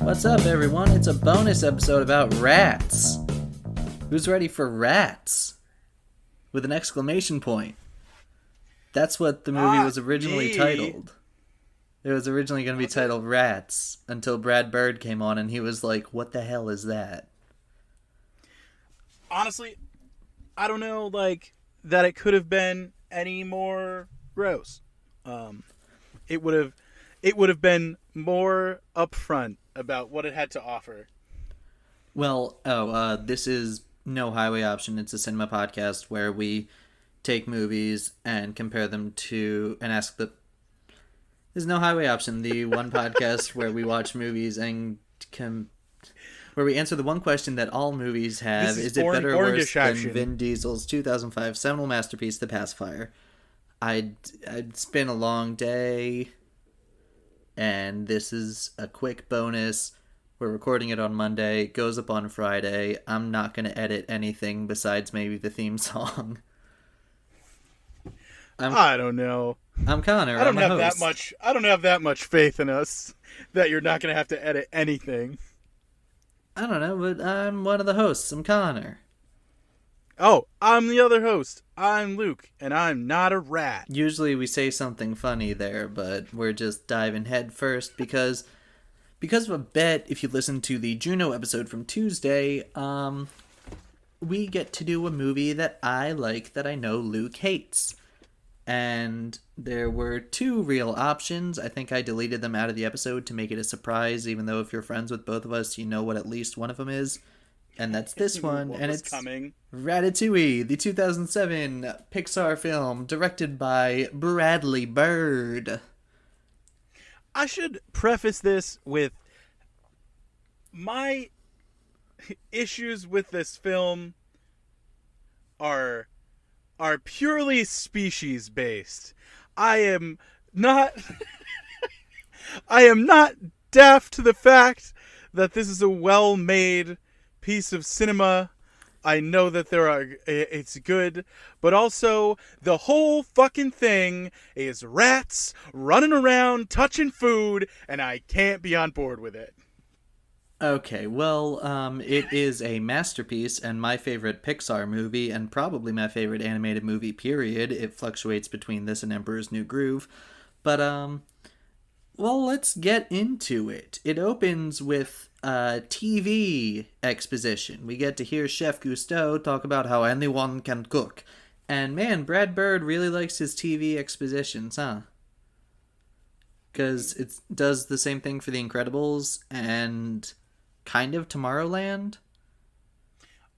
What's up, everyone? It's a bonus episode about rats. Who's ready for rats? With an exclamation point. That's what the movie was originally titled. It was originally going to be titled Rats until Brad Bird came on and he was like, what the hell is that? Honestly, I don't know, that it could have been any more gross. It would have been more upfront about what it had to offer. Well, this is No Highway Option. It's a cinema podcast where we take movies and compare them to, and ask the... There's No Highway Option, the one podcast where we watch movies and where we answer the one question that all movies have. Is it better or worse than Vin Diesel's 2005 seminal masterpiece, The Pacifier? It's been a long day, and this is a quick bonus. We're recording it on Monday. It goes up on Friday. I'm not going to edit anything besides maybe the theme song. I don't know. I'm Connor. I don't have that much faith in us that you're not going to have to edit anything. I don't know, but I'm one of the hosts. I'm Connor. Oh, I'm the other host. I'm Luke, and I'm not a rat. Usually we say something funny there, but we're just diving head first because of a bet. If you listen to the Juno episode from Tuesday, we get to do a movie that I like that I know Luke hates. And there were two real options. I think I deleted them out of the episode to make it a surprise, even though if you're friends with both of us, you know what at least one of them is. And that's this one, and it's coming. Ratatouille, the 2007 Pixar film directed by Bradley Bird. I should preface this with my issues with this film are purely species based. I am not deaf to the fact that this is a well-made piece of cinema. I know that it's good, but also the whole fucking thing is rats running around touching food, and I can't be on board with it. Okay, well, it is a masterpiece and my favorite Pixar movie and probably my favorite animated movie, period. It fluctuates between this and Emperor's New Groove. But, well, let's get into it. It opens with TV exposition. We get to hear Chef Cousteau talk about how anyone can cook. And man, Brad Bird really likes his TV expositions, huh? Because it does the same thing for The Incredibles and kind of Tomorrowland.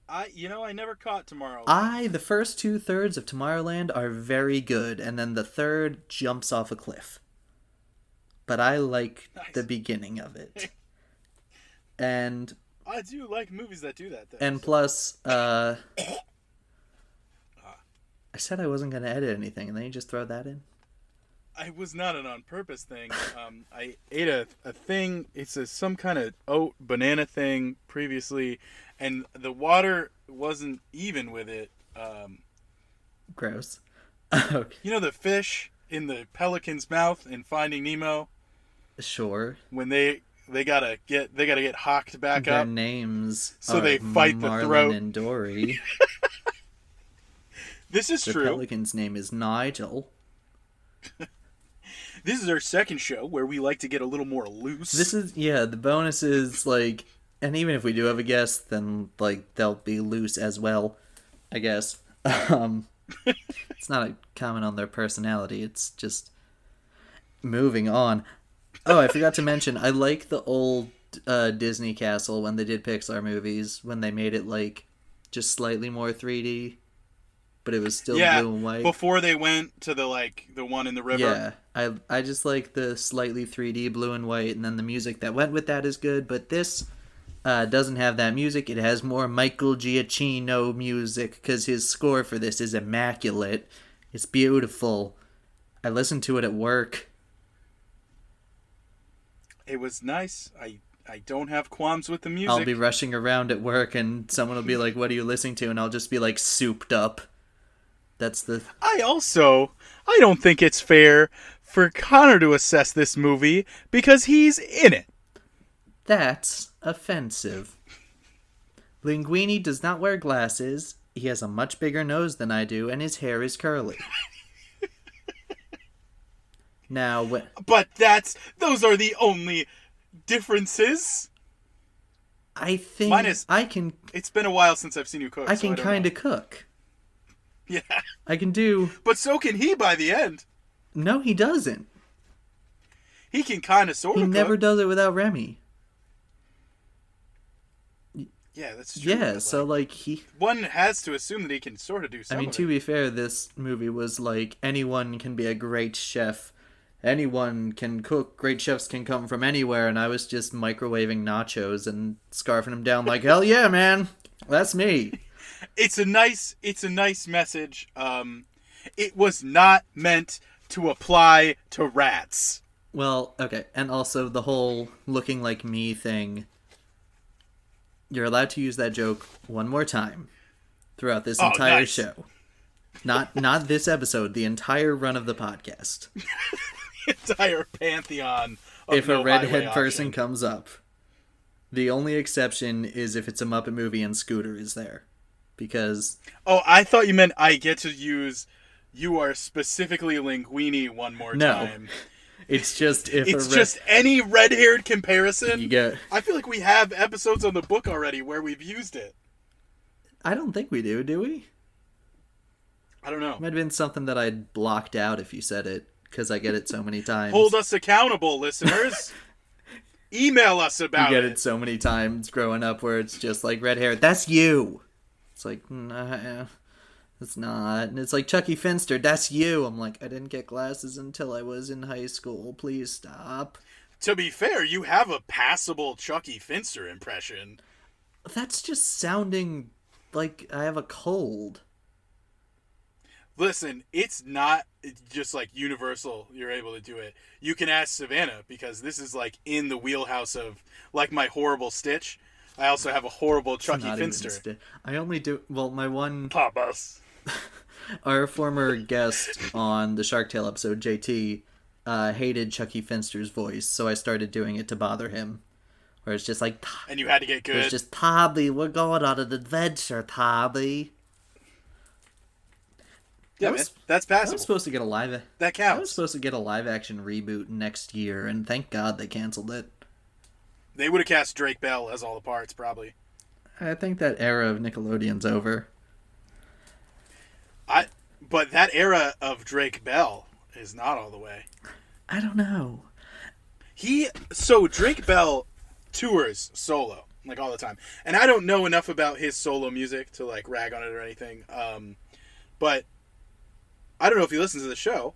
I never caught Tomorrowland. The first 2/3 of Tomorrowland are very good, and then the third jumps off a cliff. But I like the beginning of it. And I do like movies that do that, though. And plus, I said I wasn't going to edit anything, and then you just throw that in? I was not an on-purpose thing. I ate a thing. It's some kind of oat banana thing previously, and the water wasn't even with it. Gross. Okay. You know the fish in the pelican's mouth in Finding Nemo? Sure. When they gotta get hocked back Their up. names so are they fight Marlin the throat. And Dory. This is true. The pelican's name is Nigel. This is our second show where we like to get a little more loose. The bonus is and even if we do have a guest, then they'll be loose as well, I guess. It's not a comment on their personality, it's just moving on. Oh, I forgot to mention, I like the old Disney castle when they did Pixar movies, when they made it just slightly more 3D. But it was still blue and white. Before they went to the one in the river. Yeah, I just like the slightly 3D blue and white, and then the music that went with that is good. But this doesn't have that music. It has more Michael Giacchino music, because his score for this is immaculate. It's beautiful. I listened to it at work. It was nice. I don't have qualms with the music. I'll be rushing around at work, and someone will be like, what are you listening to? And I'll just be souped up. I don't think it's fair for Connor to assess this movie because he's in it. That's offensive. Linguini does not wear glasses. He has a much bigger nose than I do, and his hair is curly. Now, But those are the only differences. I think It's been a while since I've seen you cook. I can kind of cook. Yeah. I can do. But so can he by the end. No, he doesn't. He can kind of sort of He cook. never does it without Remy. Yeah, that's true. Yeah, so one has to assume that he can sort of do something. I mean, to be fair, this movie was like, anyone can be a great chef. Anyone can cook. Great chefs can come from anywhere. And I was just microwaving nachos and scarfing them down like, hell yeah, man. That's me. It's a nice message. It was not meant to apply to rats. Well, okay. And also the whole looking like me thing. You're allowed to use that joke one more time throughout this entire show. Not this episode, the entire run of the podcast. Entire pantheon of if no a redhead highway person option. comes up. The only exception is if it's a Muppet movie and Scooter is there. Because... Oh, I thought you meant I get to use you are specifically Linguini one more time. It's just if it's just any red-haired comparison. You get... I feel like we have episodes on the book already where we've used it. I don't think we do we? I don't know. It might have been something that I'd blocked out if you said it, because I get it so many times. Hold us accountable, listeners. Email us about it. You get it so many times growing up where it's just like, red hair, that's you. It's like, nah, it's not. And it's like, Chucky Finster, that's you. I'm like, I didn't get glasses until I was in high school. Please stop. To be fair, you have a passable Chucky Finster impression. That's just sounding like I have a cold. Listen, it's not just like universal you're able to do it. You can ask Savannah, because this is like in the wheelhouse of like my horrible Stitch. I also have a horrible Chucky Finster. I only do... Well, my one... Papas. Our former guest on the Shark Tale episode, JT, hated Chucky Finster's voice, so I started doing it to bother him. Where it's just like... And you had to get good. It's just, Tabby, we're going on an adventure, Tabby. Yeah, man, that's passable. I was supposed to get That counts. I was supposed to get a live-action reboot next year, and thank God they canceled it. They would have cast Drake Bell as all the parts, probably. I think that era of Nickelodeon's over. But that era of Drake Bell is not all the way. I don't know. So Drake Bell tours solo, like all the time. And I don't know enough about his solo music to like rag on it or anything. But I don't know if he listens to the show.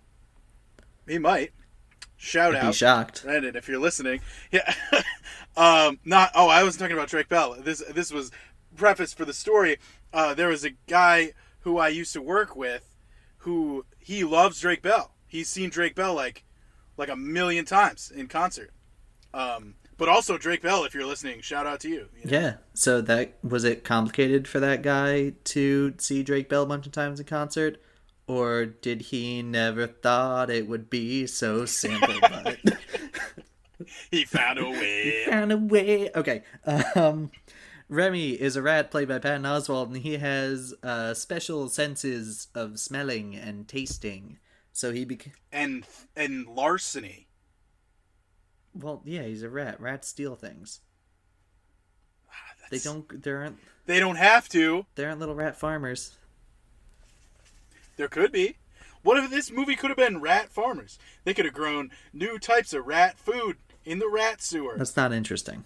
He might. Shout out. I'd be shocked. Brandon, if you're listening. Yeah. I was talking about Drake Bell. This was preface for the story. There was a guy who I used to work with who he loves Drake Bell. He's seen Drake Bell like a million times in concert. But also Drake Bell, if you're listening, shout out to you. You know? Yeah. So was it complicated for that guy to see Drake Bell a bunch of times in concert? Or did he never thought it would be so simple? But he found a way. He found a way. Okay. Remy is a rat played by Patton Oswalt, and he has special senses of smelling and tasting. So he and larceny. Well, yeah, he's a rat. Rats steal things. They don't have to. They aren't little rat farmers. There could be. What if this movie could have been rat farmers? They could have grown new types of rat food in the rat sewer. That's not interesting.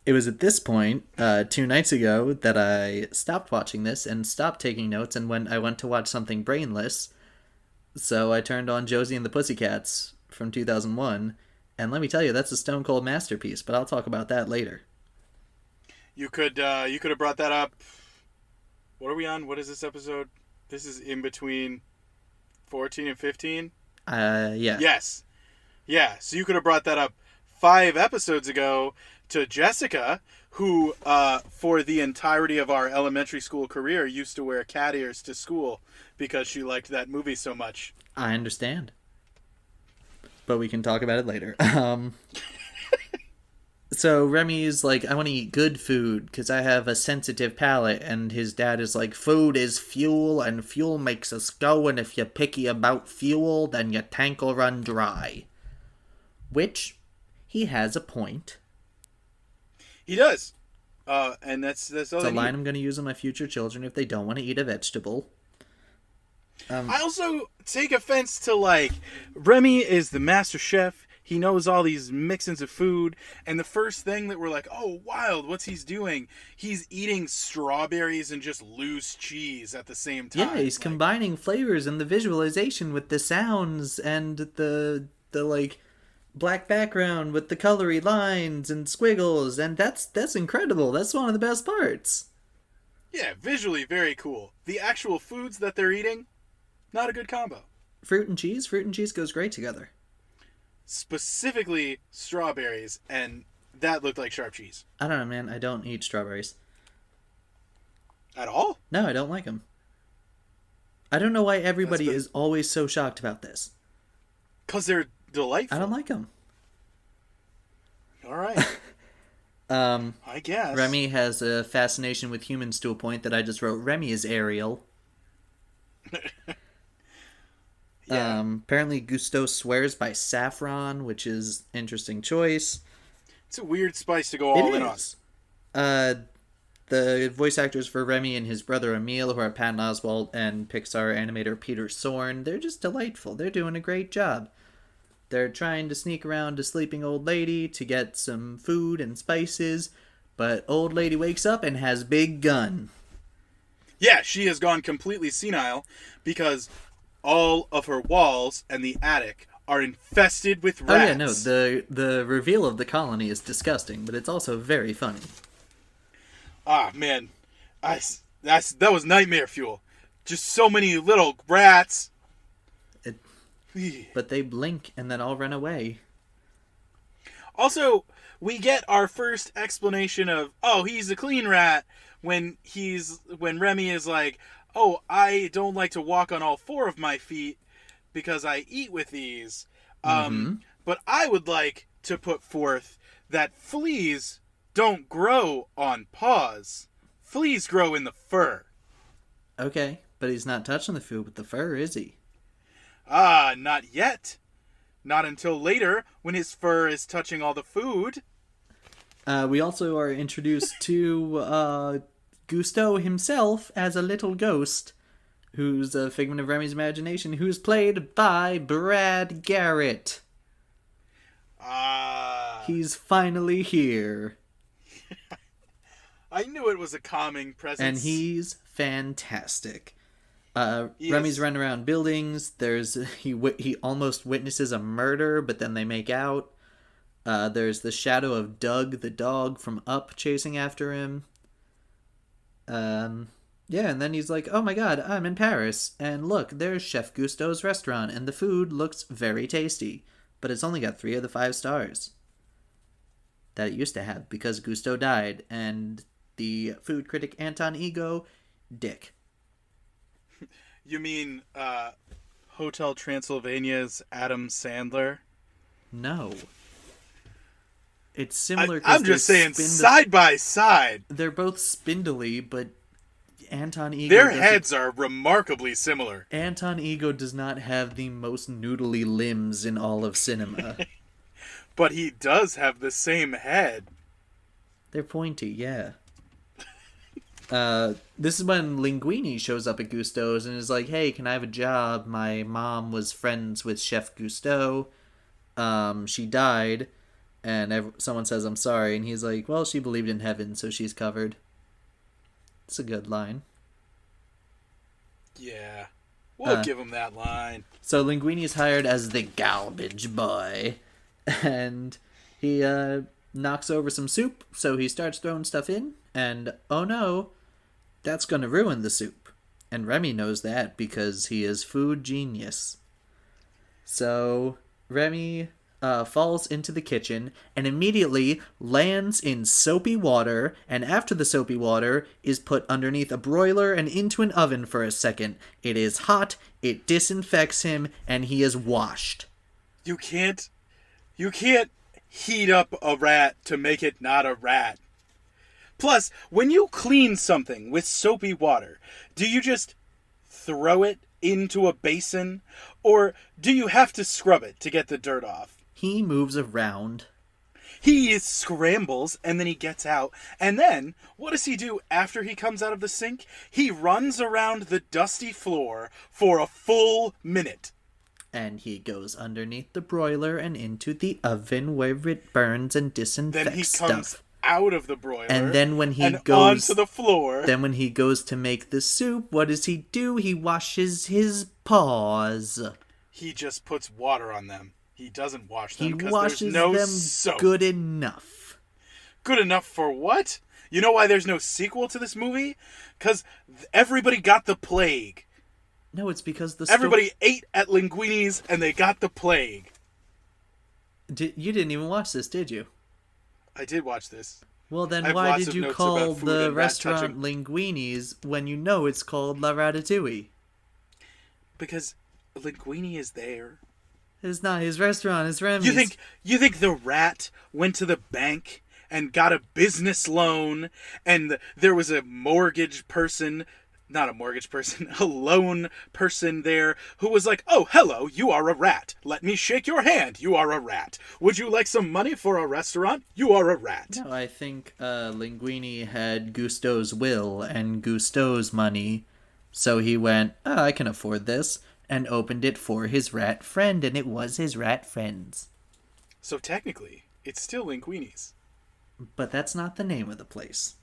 It was at this point, 2 nights ago, that I stopped watching this and stopped taking notes, and when I went to watch something brainless, so I turned on Josie and the Pussycats from 2001, and let me tell you, that's a stone cold masterpiece, but I'll talk about that later. You could have brought that up. What are we on? What is this episode? This is in between 14 and 15? Yeah. Yes. Yeah, so you could have brought that up 5 episodes ago to Jessica, who, for the entirety of our elementary school career, used to wear cat ears to school because she liked that movie so much. I understand. But we can talk about it later. So Remy's like, I want to eat good food because I have a sensitive palate, and his dad is like, food is fuel, and fuel makes us go, and if you're picky about fuel, then your tank will run dry. Which, he has a point. He does. And that's all It's they a line need. I'm going to use on my future children if they don't want to eat a vegetable. I also take offense to, like, Remy is the master chef. He knows all these mixins of food. And the first thing that we're like, oh, wild, what's he's doing? He's eating strawberries and just loose cheese at the same time. Yeah, he's like, combining flavors and the visualization with the sounds and the like black background with the colory lines and squiggles, and that's incredible. That's one of the best parts. Yeah, visually very cool. The actual foods that they're eating, not a good combo. Fruit and cheese goes great together. Specifically strawberries, and that looked like sharp cheese. I don't know, man. I don't eat strawberries. At all? No, I don't like them. I don't know why everybody is always so shocked about this. Because they're delightful. I don't like them. All right. I guess. Remy has a fascination with humans to a point that I just wrote, Remy is Ariel. Yeah. Apparently Gusteau swears by saffron, which is interesting choice. It's a weird spice to go all in on. The voice actors for Remy and his brother Emile, who are Patton Oswalt and Pixar animator Peter Sorn, they're just delightful. They're doing a great job. They're trying to sneak around a sleeping old lady to get some food and spices, but old lady wakes up and has big gun. Yeah, she has gone completely senile because all of her walls and the attic are infested with rats. Oh yeah, no, the reveal of the colony is disgusting, but it's also very funny. Ah, man. That was nightmare fuel. Just so many little rats. But they blink and then all run away. Also, we get our first explanation of, oh, he's a clean rat when Remy is like, oh, I don't like to walk on all four of my feet because I eat with these. But I would like to put forth that fleas don't grow on paws. Fleas grow in the fur. Okay, but he's not touching the food with the fur, is he? Ah, not yet. Not until later, when his fur is touching all the food. We also are introduced to Gusteau himself as a little ghost, who's a figment of Remy's imagination, who's played by Brad Garrett. He's finally here. I knew it was a calming presence. And he's fantastic. Yes. Remy's running around buildings. He almost witnesses a murder, but then they make out. There's the shadow of Doug, the dog from Up, chasing after him. Yeah, and then he's like, oh my god, I'm in Paris. And look, there's Chef Gusteau's restaurant, and the food looks very tasty. But it's only got 3 of the 5 stars that it used to have because Gusteau died, and the food critic Anton Ego, dick. You mean Hotel Transylvania's Adam Sandler? No. It's similar. I'm just saying, side by side. They're both spindly, but Anton Ego... Their heads are remarkably similar. Anton Ego does not have the most noodly limbs in all of cinema. But he does have the same head. They're pointy, yeah. This is when Linguini shows up at Gusteau's and is like, hey, can I have a job? My mom was friends with Chef Gusteau. She died, and someone says, I'm sorry, and he's like, well, she believed in heaven, so she's covered. It's a good line. Yeah. We'll give him that line. So Linguini is hired as the garbage boy, and he knocks over some soup, so he starts throwing stuff in, and oh no, that's going to ruin the soup. And Remy knows that because he is food genius. So Remy falls into the kitchen and immediately lands in soapy water, and after the soapy water is put underneath a broiler and into an oven for a second. It is hot, it disinfects him, and he is washed. You can't heat up a rat to make it not a rat. Plus, when you clean something with soapy water, do you just throw it into a basin? Or do you have to scrub it to get the dirt off? He moves around. He scrambles, and then he gets out. And then, what does he do after he comes out of the sink? He runs around the dusty floor for a full minute. And he goes underneath the broiler and into the oven where it burns and disinfects Then he comes stuff. out of the broiler. And then when he and goes onto the floor. Then when he goes to make the soup, what does he do? He washes his paws. He just puts water on them. He doesn't wash them He because washes there's no them soap. good enough. Good enough for what? You know why there's no sequel to this movie? Because everybody got the plague. No, it's because everybody ate at Linguini's and they got the plague. You didn't even watch this, did you? I did watch this. Well, then why did you call the restaurant Linguini's when you know it's called La Ratatouille? Because Linguini is there. It's not his restaurant, it's Remy's. You think the rat went to the bank and got a business loan and there was a mortgage person, not a mortgage person, a loan person there who was like, "Oh, hello, you are a rat. Let me shake your hand. You are a rat. Would you like some money for a restaurant? You are a rat." No, I think Linguini had Gusteau's will and Gusteau's money, so he went, "Oh, I can afford this," and opened it for his rat friend, and it was his rat friend's. So technically, it's still Linguini's. But that's not the name of the place.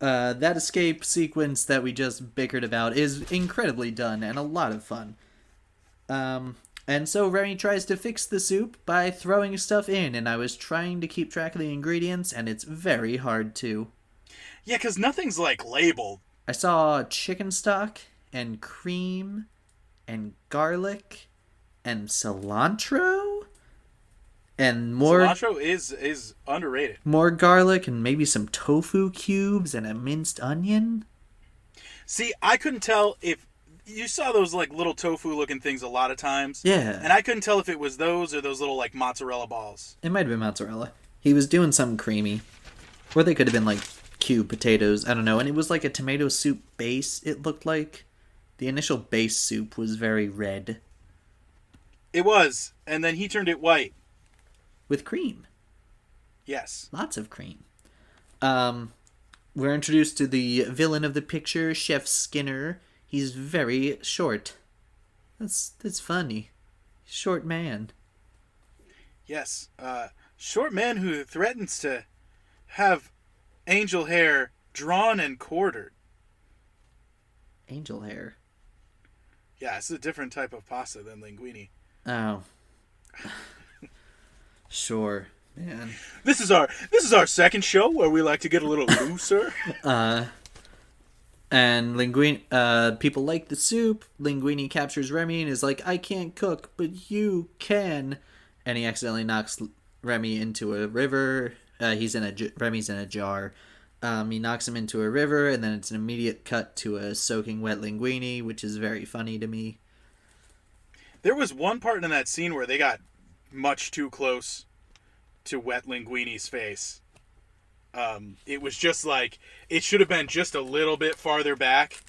That escape sequence that we just bickered about is incredibly done and a lot of fun. And so Remy tries to fix the soup by throwing stuff in, and I was trying to keep track of the ingredients, and it's very hard to. Yeah, because nothing's, labeled. I saw chicken stock and cream and garlic and cilantro and more. Cilantro is underrated. More garlic and maybe some tofu cubes and a minced onion. See, I couldn't tell if you saw those little tofu looking things a lot of times. Yeah. And I couldn't tell if it was those or those little mozzarella balls. It might have been mozzarella. He was doing something creamy. Or they could have been cube potatoes. I don't know. And it was like a tomato soup base, it looked like. The initial base soup was very red. It was. And then he turned it white. With cream. Yes. Lots of cream. We're introduced to the villain of the picture, Chef Skinner. He's very short. That's funny. Short man. Yes. Short man who threatens to have angel hair drawn and quartered. Angel hair? Yeah, it's a different type of pasta than linguine. Oh. Sure, man. This is our second show where we like to get a little looser. And Linguini, people like the soup. Linguini captures Remy and is like, "I can't cook, but you can." And he accidentally knocks Remy into a river. Remy's in a jar. He knocks him into a river, and then it's an immediate cut to a soaking wet Linguini, which is very funny to me. There was one part in that scene where they got much too close to wet Linguini's face. It was just it should have been just a little bit farther back.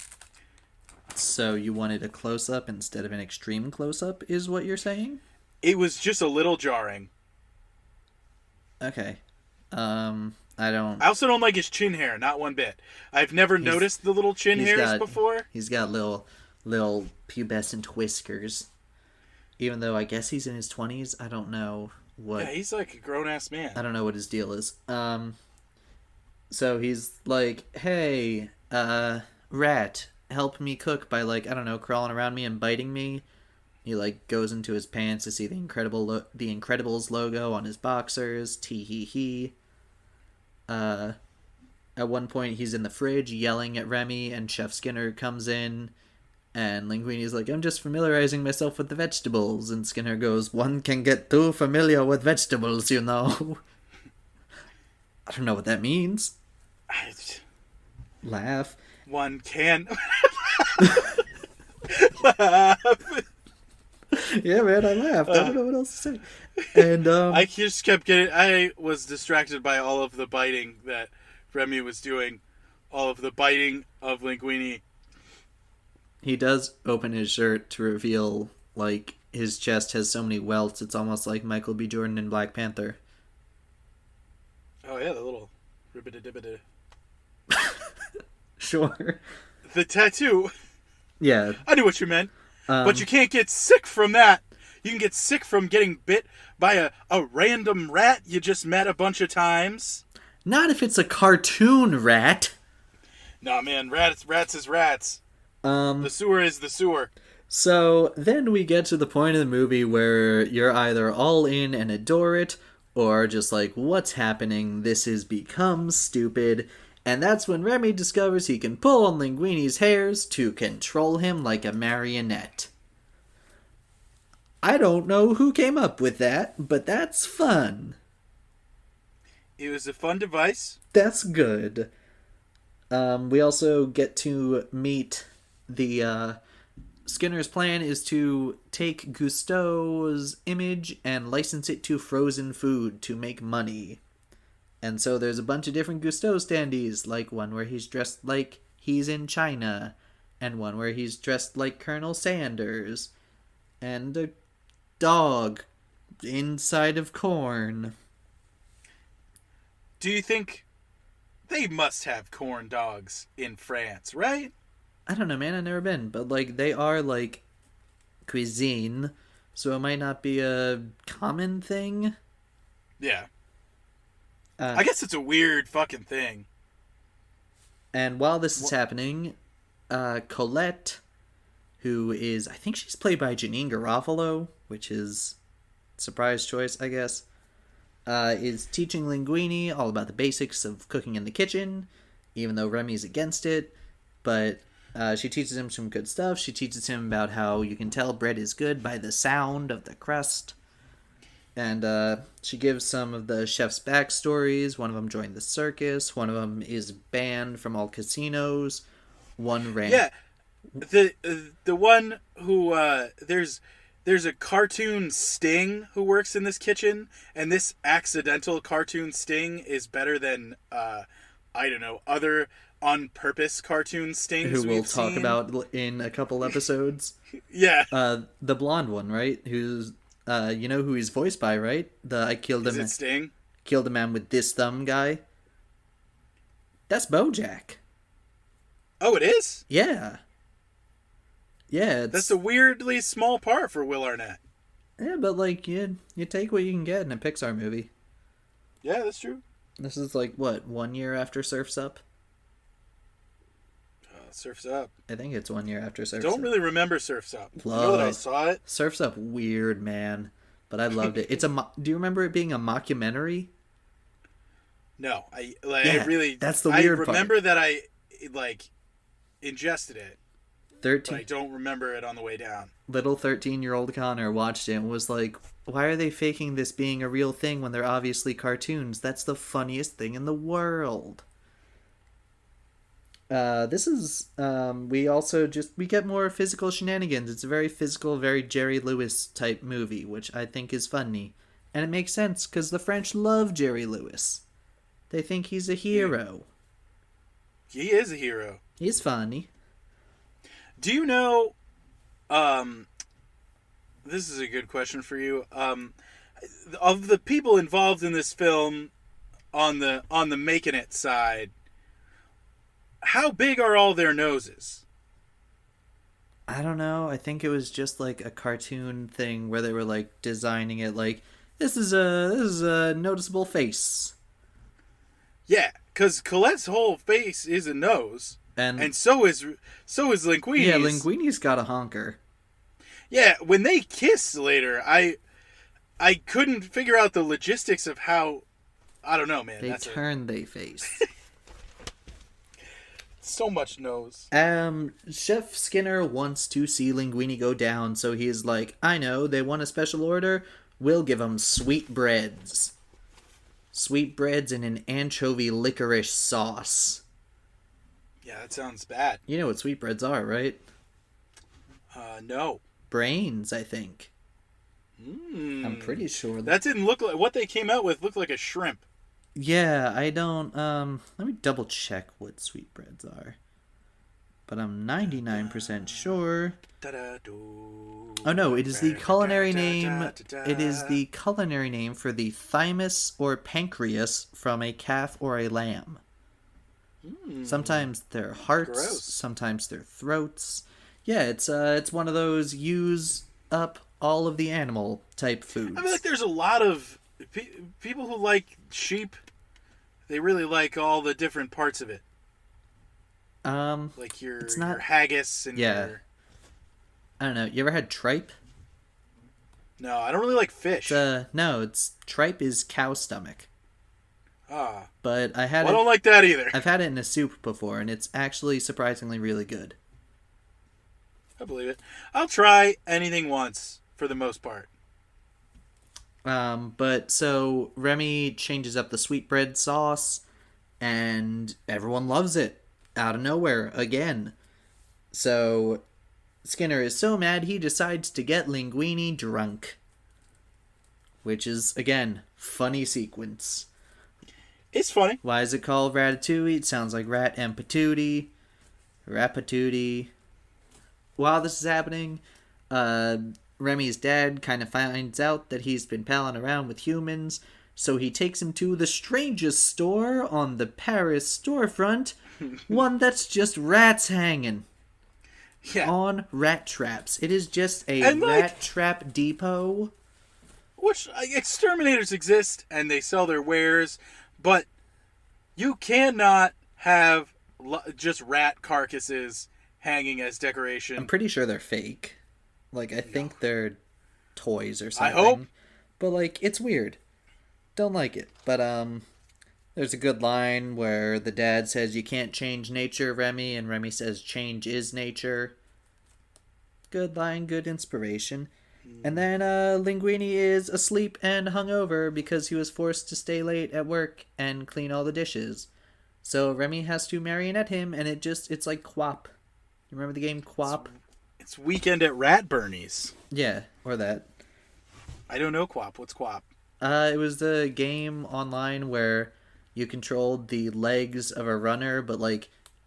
So you wanted a close-up instead of an extreme close-up, is what you're saying? It was just a little jarring. Okay. I also don't like his chin hair, not one bit. I've never noticed the little chin hairs before. He's got little pubescent whiskers. Even though I guess he's in his 20s, I don't know what... Yeah, he's a grown-ass man. I don't know what his deal is. So he's like, "Hey, rat, help me cook by, I don't know, crawling around me and biting me." He, goes into his pants to see the Incredibles logo on his boxers. Tee-hee-hee. At one point, he's in the fridge yelling at Remy, and Chef Skinner comes in, and Linguini's like, "I'm just familiarizing myself with the vegetables." And Skinner goes, "One can get too familiar with vegetables, you know." I don't know what that means. Laugh. One can... Laugh. Yeah, man, I laughed. I don't know what else to say. And I just kept getting. I was distracted by all of the biting that Remy was doing, all of the biting of Linguini. he does open his shirt to reveal like his chest has so many welts. It's almost like Michael B. Jordan in Black Panther. Oh yeah, the little ribbida-dibbida. Sure. The tattoo. Yeah. I knew what you meant. But you can't get sick from that. You can get sick from getting bit by a random rat you just met a bunch of times. Not if it's a cartoon rat. Nah, man, rats is rats. The sewer is the sewer. So then we get to the point of the movie where you're either all in and adore it, or just like, what's happening? This has become stupid. And that's when Remy discovers he can pull on Linguini's hairs to control him like a marionette. I don't know who came up with that, but that's fun. It was a fun device. That's good. We also get to meet the Skinner's plan is to take Gusteau's image and license it to frozen food to make money. And so there's a bunch of different Gusteau standees, like one where he's dressed like he's in China, and one where he's dressed like Colonel Sanders, and a dog inside of corn. Do you think they must have corn dogs in France, right? I don't know, man. I've never been, but like they are like cuisine, so it might not be a common thing. Yeah. I guess it's a weird fucking thing. And while this is happening, Colette, who is, I think she's played by Janine Garofalo, which is a surprise choice, I guess, is teaching Linguini all about the basics of cooking in the kitchen, even though Remy's against it. But she teaches him some good stuff. She teaches him about how you can tell bread is good by the sound of the crust. And she gives some of the chef's backstories. One of them joined the circus. One of them is banned from all casinos. One ran. Yeah, the one who there's a cartoon Sting who works in this kitchen, and this accidental cartoon Sting is better than I don't know, other on purpose cartoon Stings who we'll talk seen. about in a couple episodes. Yeah, the blonde one, right? Who's you know who he's voiced by, right? The I killed is him. it Sting? Killed a man with this thumb guy. That's BoJack. Oh, it is? Yeah. Yeah, That's a weirdly small part for Will Arnett. Yeah, but like you take what you can get in a Pixar movie. Yeah, that's true. This is like what, 1 year after Surf's Up? Surf's Up. I think it's 1 year after Surf's Don't Up. really remember Surf's Up. Love. I know that I saw it. Surf's Up, weird, man, but I loved it. It's a. Do you remember it being a mockumentary? No, I really. That's the weird part. I remember that I ingested it. 13. But I don't remember it on the way down. Little 13-year-old Connor watched it and was like, "Why are they faking this being a real thing when they're obviously cartoons? That's the funniest thing in the world." This is we get more physical shenanigans. It's a very physical, very Jerry Lewis type movie, which I think is funny. And it makes sense because the French love Jerry Lewis. They think he's a hero. He is a hero. He's funny. Do you know, this is a good question for you, of the people involved in this film on the making it side, how big are all their noses? I don't know. I think it was just like a cartoon thing where they were like designing it like this is a noticeable face. Yeah, because Colette's whole face is a nose, and so is Linguini's. Yeah, Linguini's got a honker. Yeah, when they kiss later, I couldn't figure out the logistics of how. I don't know, man. They face. So much nose. Chef Skinner wants to see Linguini go down, so he's like, I know, they want a special order. We'll give them sweetbreads. Sweetbreads in an anchovy licorice sauce. Yeah, that sounds bad. You know what sweetbreads are, right? No. Brains, I think. I'm pretty sure. That didn't look like what they came out with. Looked like a shrimp. Yeah, I don't. Let me double check what sweetbreads are. But I'm 99% sure. Oh no, it is the culinary name. It is the culinary name for the thymus or pancreas from a calf or a lamb. Sometimes they're hearts, Gross. sometimes they're throats. Yeah, it's one of those use up all of the animal type foods. I feel like there's a lot of people who like sheep. They really like all the different parts of it. Like your haggis and your... I don't know. You ever had tripe? No, I don't really like fish. It's tripe is cow stomach. Ah. But I had I don't like that either. I've had it in a soup before, and it's actually surprisingly really good. I believe it. I'll try anything once, for the most part. But so Remy changes up the sweetbread sauce, and everyone loves it out of nowhere again. So Skinner is so mad he decides to get Linguini drunk, which is again funny sequence. It's funny. Why is it called Ratatouille? It sounds like rat and patootie. Rapatootie. While this is happening, Remy's dad kind of finds out that he's been palling around with humans, so he takes him to the strangest store on the Paris storefront, one that's just rats hanging. Yeah. On rat traps. It is just a rat trap depot. Which, exterminators exist, and they sell their wares, but you cannot have just rat carcasses hanging as decoration. I'm pretty sure they're fake. I think they're toys or something. I hope. But, it's weird. Don't like it. But, there's a good line where the dad says, "You can't change nature, Remy," and Remy says, "Change is nature." Good line, good inspiration. And then, Linguini is asleep and hungover because he was forced to stay late at work and clean all the dishes. So Remy has to marionette him, and it's like Quap. You remember the game Quap? It's Weekend at Rat Bernie's. Yeah, or that. I don't know Quap. What's Quap? It was the game online where you controlled the legs of a runner, but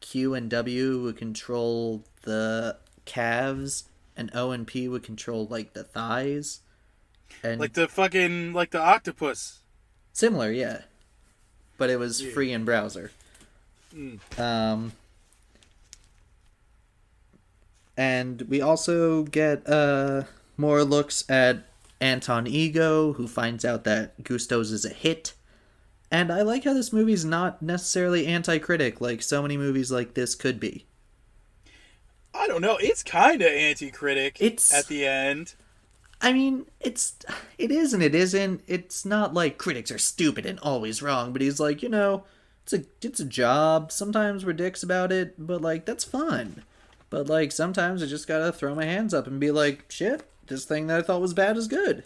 Q and W would control the calves, and O and P would control the thighs. And like the octopus. Similar, yeah. But it was free in browser. And we also get more looks at Anton Ego, who finds out that Gusto's is a hit. And I like how this movie's not necessarily anti-critic like so many movies like this could be. I don't know. It's kind of anti-critic at the end. I mean, it is and it isn't. It's not like critics are stupid and always wrong, but he's like, it's a job. Sometimes we're dicks about it, but that's fun. But sometimes I just gotta throw my hands up and be like, shit, this thing that I thought was bad is good.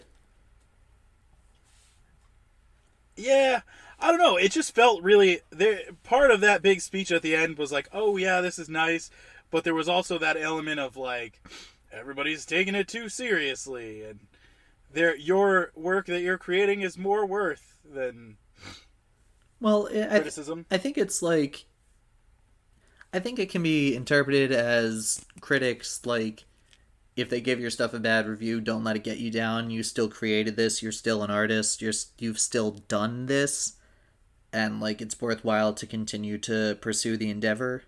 Yeah, I don't know. It just felt really... part of that big speech at the end was like, oh yeah, this is nice. But there was also that element of everybody's taking it too seriously. And your work that you're creating is more worth than criticism. I think it's I think it can be interpreted as critics, if they give your stuff a bad review, don't let it get you down. You still created this. You're still an artist. You've still done this. And, it's worthwhile to continue to pursue the endeavor.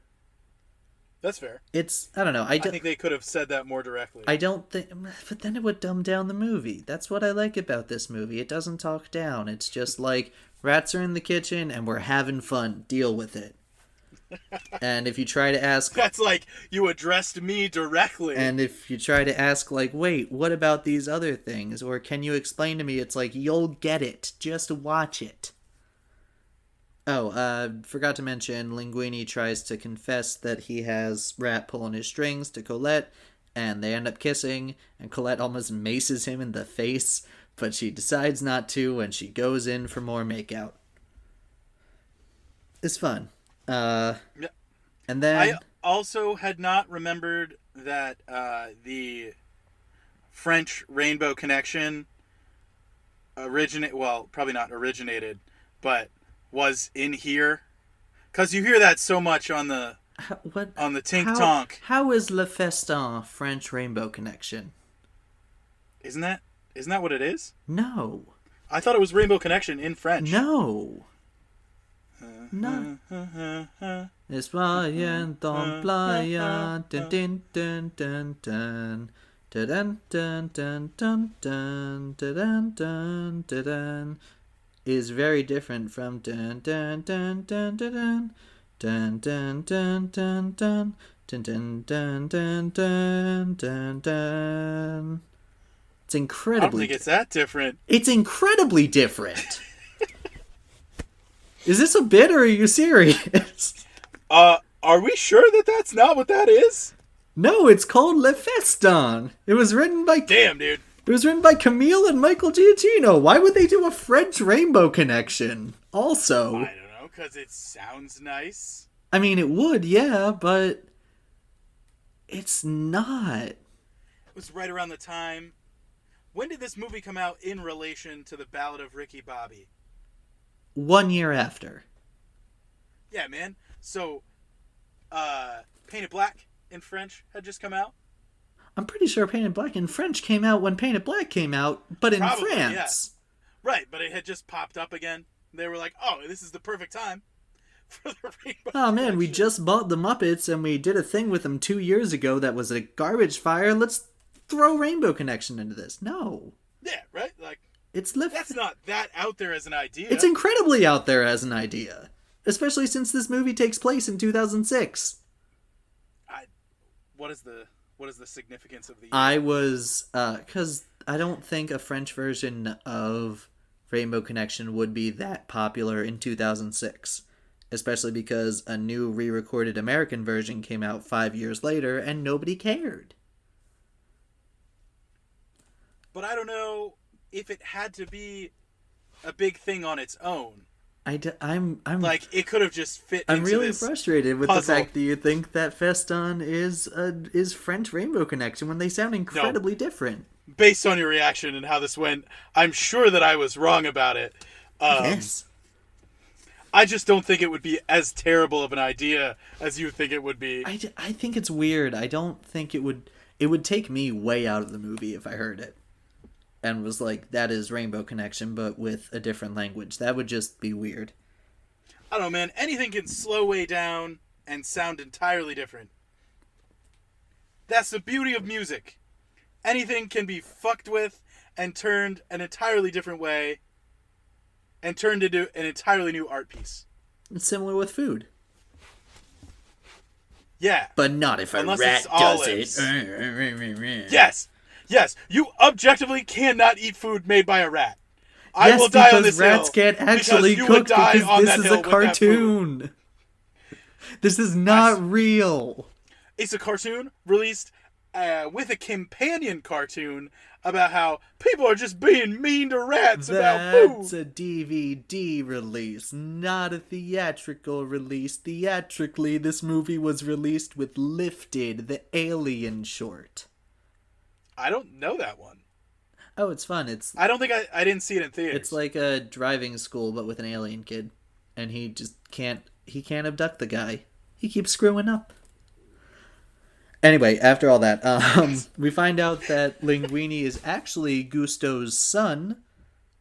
That's fair. I don't know. I think they could have said that more directly. I don't think... But then it would dumb down the movie. That's what I like about this movie. It doesn't talk down. It's just rats are in the kitchen and we're having fun. Deal with it. And if you try to ask... That's you addressed me directly. And if you try to ask, wait, what about these other things? Or can you explain to me? It's you'll get it. Just watch it. Oh, forgot to mention, Linguini tries to confess that he has Rat pulling his strings to Colette, and they end up kissing, and Colette almost maces him in the face, but she decides not to, and she goes in for more makeout. It's fun. Yeah. And then... I also had not remembered that the French Rainbow Connection probably not originated, but was in here? Because you hear that so much on the Tink Tonk. How is Le Festin French Rainbow Connection? Isn't that what it is? No. I thought it was Rainbow Connection in French. No. No. Espoyen ton playa dun dun dun dun dun dun dun dun dun dun dun dun dun is very different from dun dun dun dun dun dun dun dun dun dun dun dun dun dun dun dun. It's incredibly. I don't think it's that different. It's incredibly different. Is this a bit or are you serious? Are we sure that that's not what that is? No, it's called Le Festin. It was written by... Damn, dude. It was written by Camille and Michael Giacchino. Why would they do a French Rainbow Connection? Also... I don't know, because it sounds nice. I mean, it would, yeah, but... It's not. It was right around the time... When did this movie come out in relation to The Ballad of Ricky Bobby? 1 year after. Yeah, man. So, Painted Black in French had just come out? I'm pretty sure Painted Black in French came out when Painted Black came out, but in Probably, France. Yeah. Right, but it had just popped up again. They were like, oh, this is the perfect time for the Rainbow Oh man, Connection. we just bought the Muppets and we did a thing with them 2 years ago that was a garbage fire. Let's throw Rainbow Connection into this. No. Yeah, right? Like, That's not that out there as an idea. It's incredibly out there as an idea. Especially since this movie takes place in 2006. What is the significance of the... I was, because I don't think a French version of Rainbow Connection would be that popular in 2006. Especially because a new re-recorded American version came out 5 years later and nobody cared. But I don't know if it had to be a big thing on its own. I'm like, it could have just fit I'm into really this frustrated with puzzle. the fact that you think that Festin is French Rainbow Connection when they sound incredibly different. Based on your reaction and how this went, I'm sure that I was wrong about it. Yes. I just don't think it would be as terrible of an idea as you think it would be. I think it's weird. I don't think it would take me way out of the movie if I heard it and was like, that is Rainbow Connection, but with a different language. That would just be weird. I don't know, man. Anything can slow way down and sound entirely different. That's the beauty of music. Anything can be fucked with and turned an entirely different way and turned into an entirely new art piece. It's similar with food. Yeah. But not if Unless a rat it's does olives. it. Yes. Yes. You objectively cannot eat food made by a rat. I Yes, will die on because this rats hill. can't actually because you would cook die because on this that is hill a with that food. cartoon. This is not real. It's a cartoon released with a companion cartoon about how people are just being mean to rats about food. That's a DVD release, not a theatrical release. Theatrically, this movie was released with Lifted, the Alien short. I don't know that one. Oh, it's fun. I don't think I didn't see it in theaters. It's like a driving school, but with an alien kid. And he just can't abduct the guy. He keeps screwing up. Anyway, after all that, we find out that Linguini is actually Gusteau's son,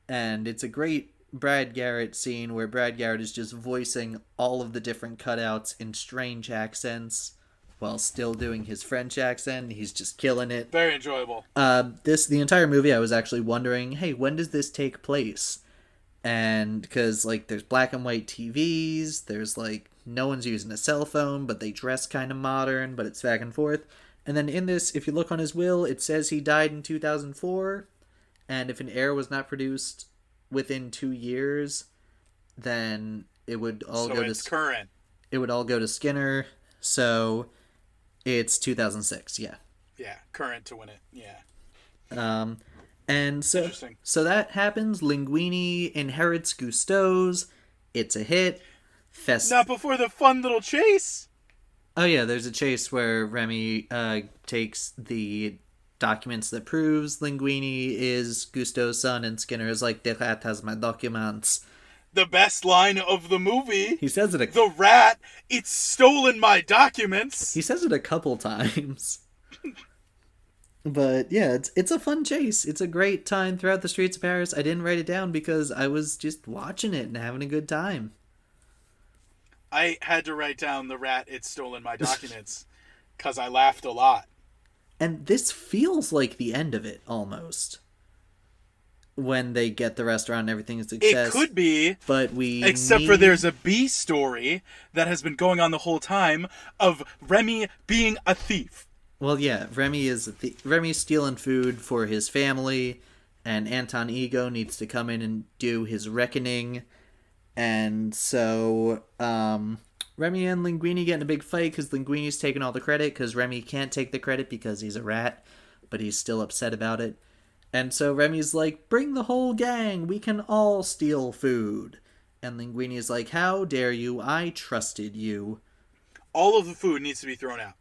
and it's a great Brad Garrett scene where Brad Garrett is just voicing all of the different cutouts in strange accents while still doing his French accent. He's just killing it. Very enjoyable. The entire movie, I was actually wondering, hey, when does this take place? And because, like, there's black and white TVs, there's, like, no one's using a cell phone, but they dress kind of modern, but it's back and forth. And then in this, if you look on his will, it says he died in 2004, and if an heir was not produced within 2 years, then it would all go to current. It would all go to Skinner, so it's 2006, yeah. Yeah, current to win it, yeah. And so that happens. Linguini inherits Gusteau's. It's a hit. Not before the fun little chase. Oh yeah, there's a chase where Remy takes the documents that proves Linguini is Gusto's son, and Skinner is like, the rat has my documents. The best line of the movie. He says it The rat, it's stolen my documents. He says it a couple times. But yeah, it's a fun chase. It's a great time throughout the streets of Paris. I didn't write it down because I was just watching it and having a good time. I had to write down the rat, it's stolen my documents, because I laughed a lot. And this feels like the end of it, almost. When they get the restaurant and everything is a success. It could be, but except for there's a B story that has been going on the whole time of Remy being a thief. Well, yeah, Remy's stealing food for his family, and Anton Ego needs to come in and do his reckoning. And so Remy and Linguini get in a big fight because Linguini's taking all the credit because Remy can't take the credit because he's a rat, but he's still upset about it. And so Remy's like, bring the whole gang, we can all steal food. And Linguini's like, how dare you, I trusted you. All of the food needs to be thrown out.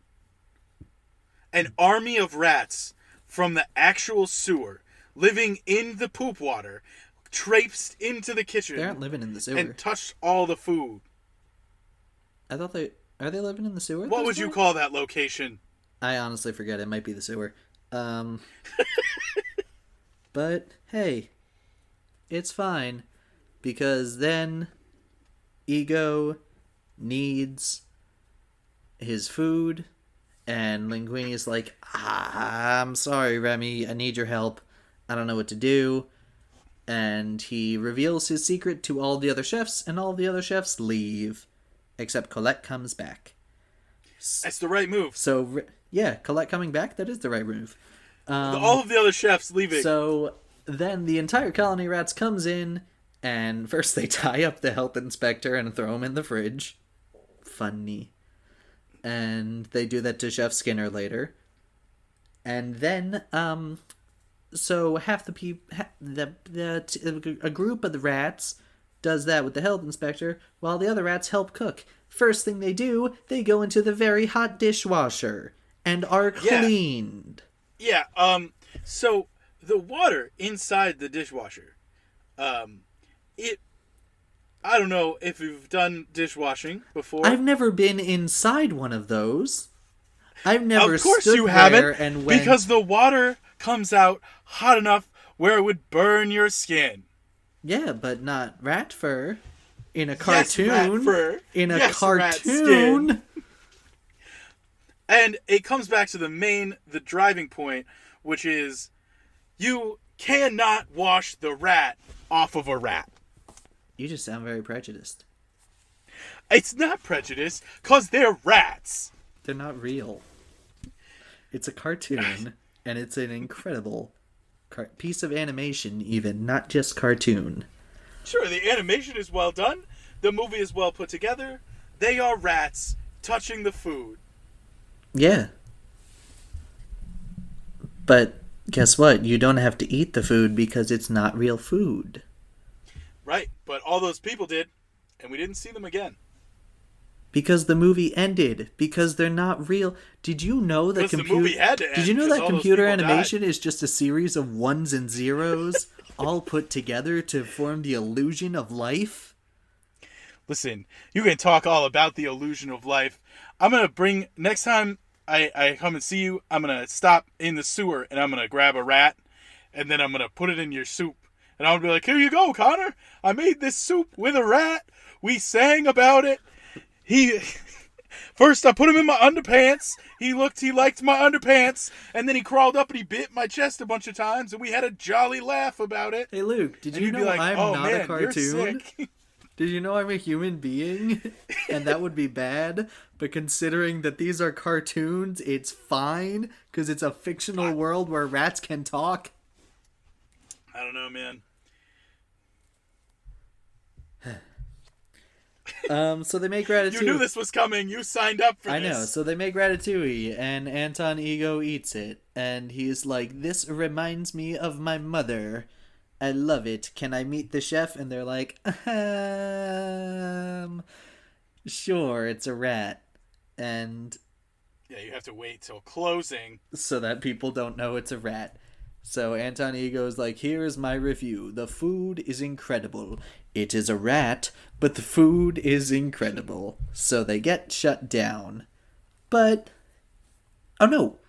An army of rats from the actual sewer, living in the poop water, traipsed into the kitchen. They aren't living in the sewer. And touched all the food. I thought are they living in the sewer? What would you call that location? I honestly forget. It might be the sewer. But, hey, it's fine, because then Ego needs his food, and Linguini is like, I'm sorry, Remy, I need your help. I don't know what to do. And he reveals his secret to all the other chefs, and all the other chefs leave, except Colette comes back. That's the right move. So, yeah, Colette coming back, that is the right move. All of the other chefs leaving. So then the entire colony of rats comes in, and first they tie up the health inspector and throw him in the fridge. Funny. And they do that to Chef Skinner later. And then, so half the people, a group of the rats does that with the health inspector, while the other rats help cook. First thing they do, they go into the very hot dishwasher and are cleaned. Yeah, so the water inside the dishwasher, I don't know if you've done dishwashing before. I've never been inside one of those. I've never Of course stood you there haven't, and went... because the water comes out hot enough where it would burn your skin. Yeah, but not rat fur. In a cartoon. Yes, rat fur. In a Yes, rat cartoon. skin. And it comes back to the driving point, which is you cannot wash the rat off of a rat. You just sound very prejudiced. It's not prejudice, because they're rats. They're not real. It's a cartoon, and it's an incredible piece of animation, even, not just cartoon. Sure, the animation is well done. The movie is well put together. They are rats touching the food. Yeah. But guess what? You don't have to eat the food because it's not real food. Right, but all those people did, and we didn't see them again. Because the movie ended. Because they're not real. Did you know that the movie had to end. Did you know that all those computer people animation died. is just a series of ones and zeros all put together to form the illusion of life? Listen, you can talk all about the illusion of life. I'm going to bring, next time I come and see you, I'm going to stop in the sewer and I'm going to grab a rat and then I'm going to put it in your soup. And I'm going to be like, here you go, Connor. I made this soup with a rat. We sang about it. First I put him in my underpants. He liked my underpants. And then he crawled up and he bit my chest a bunch of times. And we had a jolly laugh about it. Hey, Luke, did and you know like, I'm oh, not man, a cartoon? You're sick. Did you know I'm a human being? And that would be bad. But considering that these are cartoons, it's fine. Because it's a fictional world where rats can talk. I don't know, man. So they make Ratatouille. You knew this was coming. You signed up for this. I know. So they make Ratatouille, and Anton Ego eats it. And he's like, this reminds me of my mother. I love it. Can I meet the chef? And they're like, sure, it's a rat. And Yeah, you have to wait till closing. so that people don't know it's a rat. So Anton Ego's like, here's my review. The food is incredible. It is a rat, but the food is incredible. So they get shut down. But, oh no,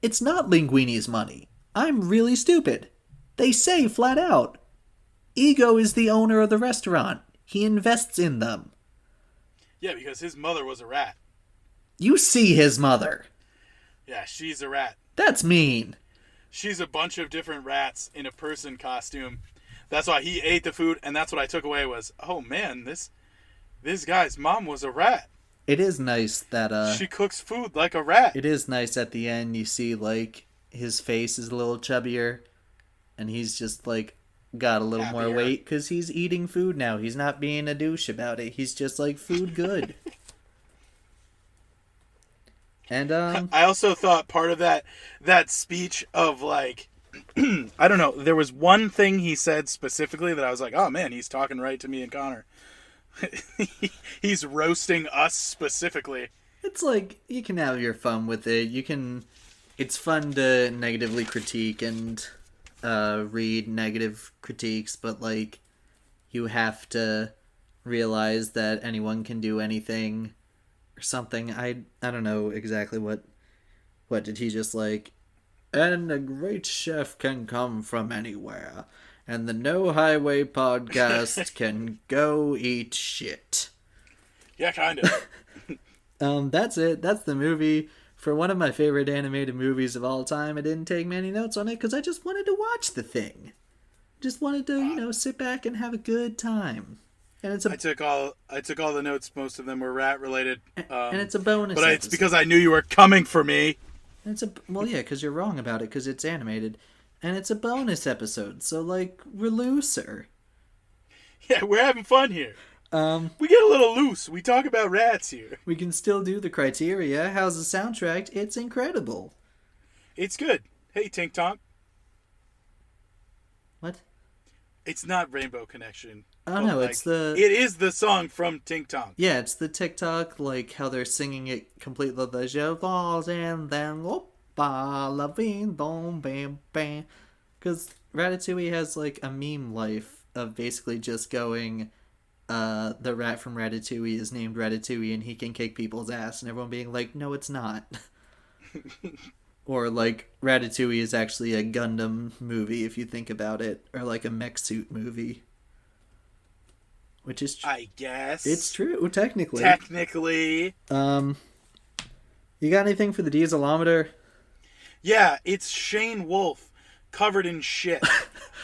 it's not Linguini's money. I'm really stupid. They say flat out, Ego is the owner of the restaurant. He invests in them. Yeah, because his mother was a rat. You see his mother. Yeah, she's a rat. That's mean. She's a bunch of different rats in a person costume. That's why he ate the food, and that's what I took away was, oh man, this guy's mom was a rat. It is nice that she cooks food like a rat. It is nice at the end you see like his face is a little chubbier and he's just like got a little more weight cuz he's eating food now. He's not being a douche about it. He's just like food good. And I also thought part of that speech of like I don't know, there was one thing he said specifically that I was like, "Oh man, he's talking right to me and Connor." He's roasting us specifically. It's like you can have your fun with it. It's fun to negatively critique and read negative critiques, but like you have to realize that anyone can do anything or something. I don't know exactly what did he just like, and a great chef can come from anywhere. And the No Highway podcast can go eat shit. Yeah, kind of. That's it. That's the movie. For one of my favorite animated movies of all time, I didn't take many notes on it because I just wanted to watch the thing. Just wanted to, sit back and have a good time. And it's I took all the notes. Most of them were rat related. And it's a bonus. But it's because I knew you were coming for me. Because you're wrong about it because it's animated. And it's a bonus episode, so, like, we're looser. Yeah, we're having fun here. We get a little loose. We talk about rats here. We can still do the criteria. How's the soundtrack? It's incredible. It's good. Hey, Tink Tonk. What? It's not Rainbow Connection. Oh, no, it's the... It is the song from Tink Tonk. Yeah, it's the TikTok, like, how they're singing it completely. The Je was and then... la bing bom bam bam, because Ratatouille has like a meme life of basically just going, the rat from Ratatouille is named Ratatouille and he can kick people's ass, and everyone being like, no, it's not. Or like Ratatouille is actually a Gundam movie if you think about it, or like a mech suit movie, which is I guess it's true technically. You got anything for the dieselometer? Yeah, it's Shane Wolf covered in shit.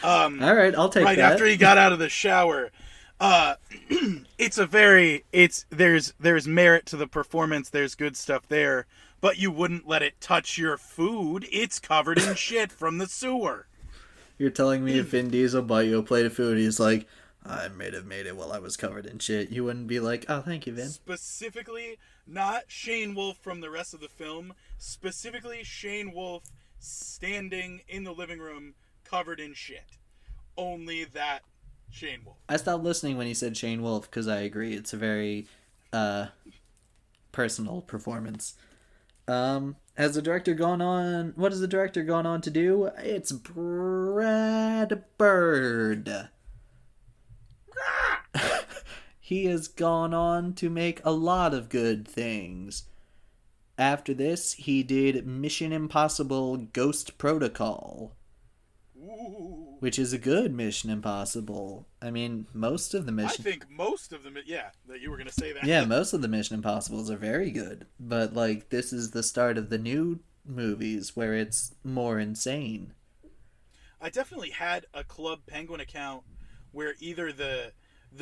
All right, I'll take that. Right after he got out of the shower. There's merit to the performance. There's good stuff there, but you wouldn't let it touch your food. It's covered in shit from the sewer. You're telling me if Vin Diesel bought you a plate of food, he's like, I may have made it while I was covered in shit. You wouldn't be like, oh, thank you, Vin. Specifically, not Shane Wolf from the rest of the film. Specifically, Shane Wolf standing in the living room covered in shit. Only that Shane Wolf. I stopped listening when he said Shane Wolf because I agree. It's a very personal performance. Has the director gone on... What has the director gone on to do? It's Brad Bird. He has gone on to make a lot of good things. After this, he did Mission Impossible Ghost Protocol. Ooh. Which is a good Mission Impossible. I mean, most of the Mission... I think most of them... Yeah, that you were going to say that. Yeah, most of the Mission Impossibles are very good. But, like, this is the start of the new movies where it's more insane. I definitely had a Club Penguin account where either the